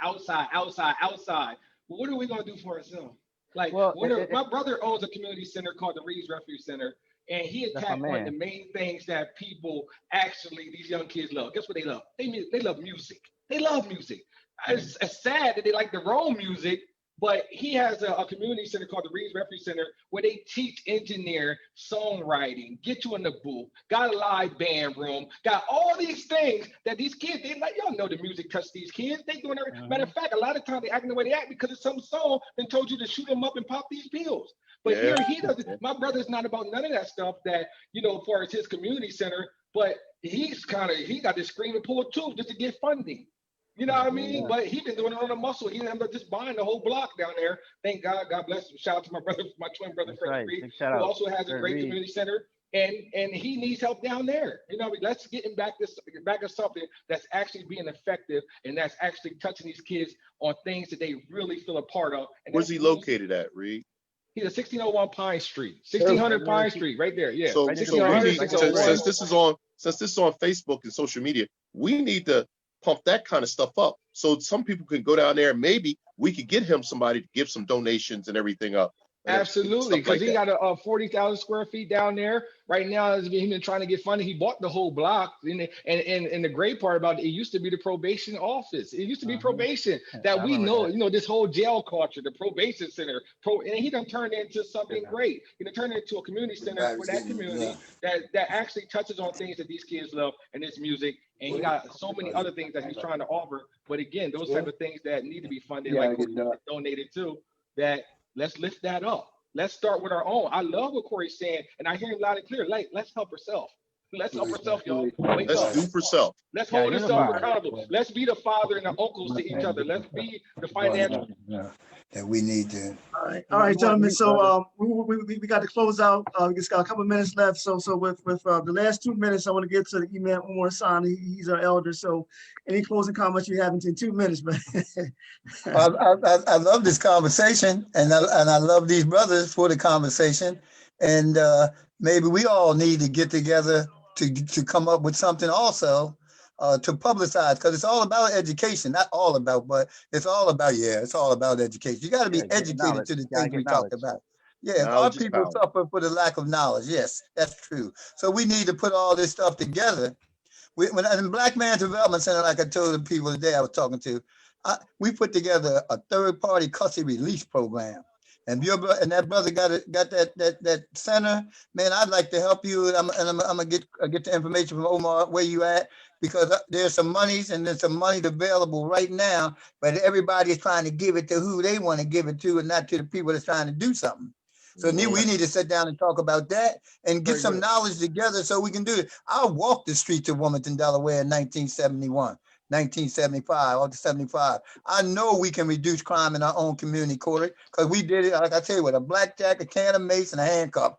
outside, outside, outside. But what are we gonna do for ourselves? Like, Well, my brother owns a community center called the Reed's Refuge Center, and he that's my attacked one of the man. main things that people actually these young kids love. Guess what they love? They love music. They love music. It's sad that they like the wrong music, but he has a community center called the Reed's Refuge Center where they teach engineer, songwriting, get you in the booth, got a live band room, got all these things that these kids, they like, y'all know the music touch these kids. They doing everything. Matter of fact, a lot of times they acting the way they act because it's some song that told you to shoot them up and pop these pills. But Yeah. here he doesn't, my brother's not about none of that stuff that, as far as his community center, but he got this screaming pull too just to get funding. You know what I mean? Yeah. But he's been doing it on a muscle. He ended up just buying the whole block down there. Thank God. God bless him. Shout out to my brother, my twin brother, That's Ferrell, right. Reed, Big shout who out. also has a Derrick great Reid. community center. And he needs help down there. Let's get him back to something that's actually being effective and that's actually touching these kids on things that they really feel a part of. And Where's that's he music. located at, Reed? He's at 1601 Pine Street, 1600 Pine Street, right there. Yeah, So, Right next so to we 1600, Breeze, need right next to to, 601. Breeze. since this is on Facebook and social media, we need to pump that kind of stuff up so some people can go down there and maybe we could get him somebody to give some donations and everything up. And Absolutely, stuff because like he that. got a 40,000 square feet down there right now. He's been trying to get funding. He bought the whole block, and the great part about it used to be the probation office. It used to be probation I that we remember know, this whole jail culture, the probation center, and he done turned it into something that. great. He done turned it into a community center for that community that actually touches on things that these kids love, and it's music. And he got so many other things that he's trying to offer. But again, those type of things that need to be funded, like Corey donated to, that let's lift that up. Let's start with our own. I love what Corey's saying, and I hear him loud and clear. Like, let's help ourselves. Let's help ourselves, y'all. Wake Let's up. do for self. Let's Yeah, hold ourselves unify. accountable. Let's be the father and the uncles to each other. Let's be the financial. that we need to. all right, gentlemen. So we got to close out. We just got a couple minutes left. So with the last 2 minutes, I want to get to the Imam Umar Hassan. He's our elder. So any closing comments you have in 2 minutes, but I love this conversation, and I love these brothers for the conversation, and maybe we all need to get together to come up with something also to publicize, because it's all about education. Not all about, but it's all about it's all about education. You got to be Yeah, get educated knowledge. to the Gotta things get we knowledge. talked about. Yeah, our Knowledge is people power. suffer for the lack of knowledge. Yes, that's true. So we need to put all this stuff together. When in Black Man's Development Center, like I told the people today I was talking to, we put together a third-party custody release program. And that brother got that center, man. I'd like to help you, and I'm gonna get the information from Omar where you at, because there's some monies and there's some money available right now, but everybody's trying to give it to who they want to give it to, and not to the people that's trying to do something. So we need to sit down and talk about that and get some knowledge together so we can do it. I walked the streets of Wilmington, Delaware in 1971, 1975, or 75. I know we can reduce crime in our own community, Corey, because we did it, like I tell you, with a blackjack, a can of mace, and a handcuff,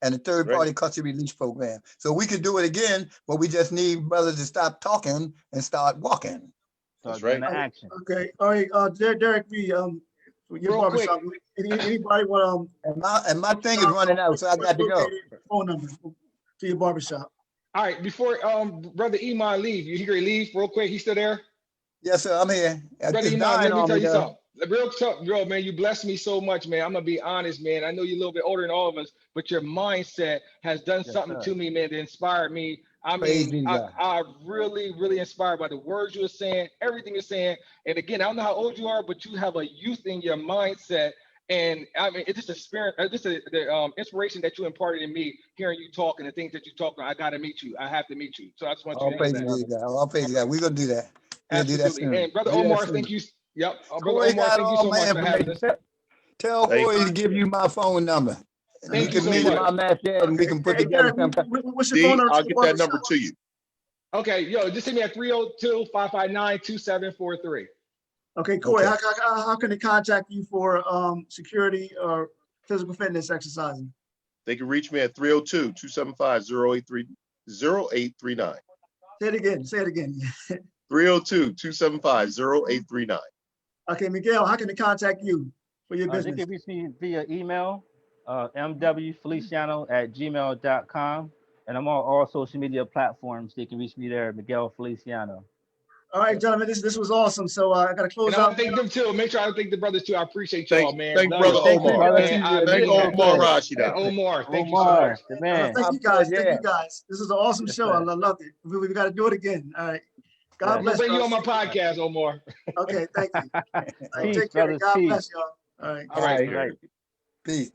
and a third-party custody release program. So we could do it again, but we just need brothers to stop talking and start walking. Start getting the action. Okay, all right, Derrick Reid, your Real barbershop. Anybody want and my thing is running out, so I got to go. Phone number to your barbershop. All right, before brother Iman leave, you hear he leave real quick? He's still there? Yes, sir. I'm here. Brother Iman, let me tell you something. Real talk, bro, man, you blessed me so much, man. I'm gonna be honest, man. I know you're a little bit older than all of us, but your mindset has done something to me, man, that inspired me. I mean, I really, really inspired by the words you were saying, everything you're saying. And again, I don't know how old you are, but you have a youth in your mindset. And I mean, it's just a spirit, the inspiration that you imparted in me, hearing you talk and the things that you talk about. I got to meet you. I have to meet you. So I just want you to know that. All praise God. We're going to do that. Absolutely. And Brother Omar, thank you. Yep. Brother Omar, thank you so much for having us. Tell Corey to give you my phone number. Thank you so much. My match and we can put together some. What's your phone number? I'll get that number to you. Okay, yo, just hit me at 302-559-2743. Okay, Corey, how can they contact you for security or physical fitness exercising? They can reach me at 302-275-0839. Say it again. 302-275-0839. Okay, Miguel, how can they contact you for your business? They can reach me via email, mwfeliciano@gmail.com. And I'm on all social media platforms. They can reach me there, Miguel Feliciano. All right, gentlemen, this was awesome. So I got to And close I want out. to thank them too. Make sure I thank the brothers too. I appreciate y'all, man. Thank Love brother y'all. Thank you, Omar. brother. And Thank You're Omar good. and Rashida. Omar, thank you so Omar, much. the man. Thank you Top guys. good, Thank yeah. you guys. This is an awesome Yes, show. I sir. loved it. We got to do it again. All right. God Yes. I'm gonna bless bring you y'all. on my podcast, Omar. Okay, thank you. All right, Peace, take care. brothers. God Peace. bless y'all. All right. All right. All right. Peace.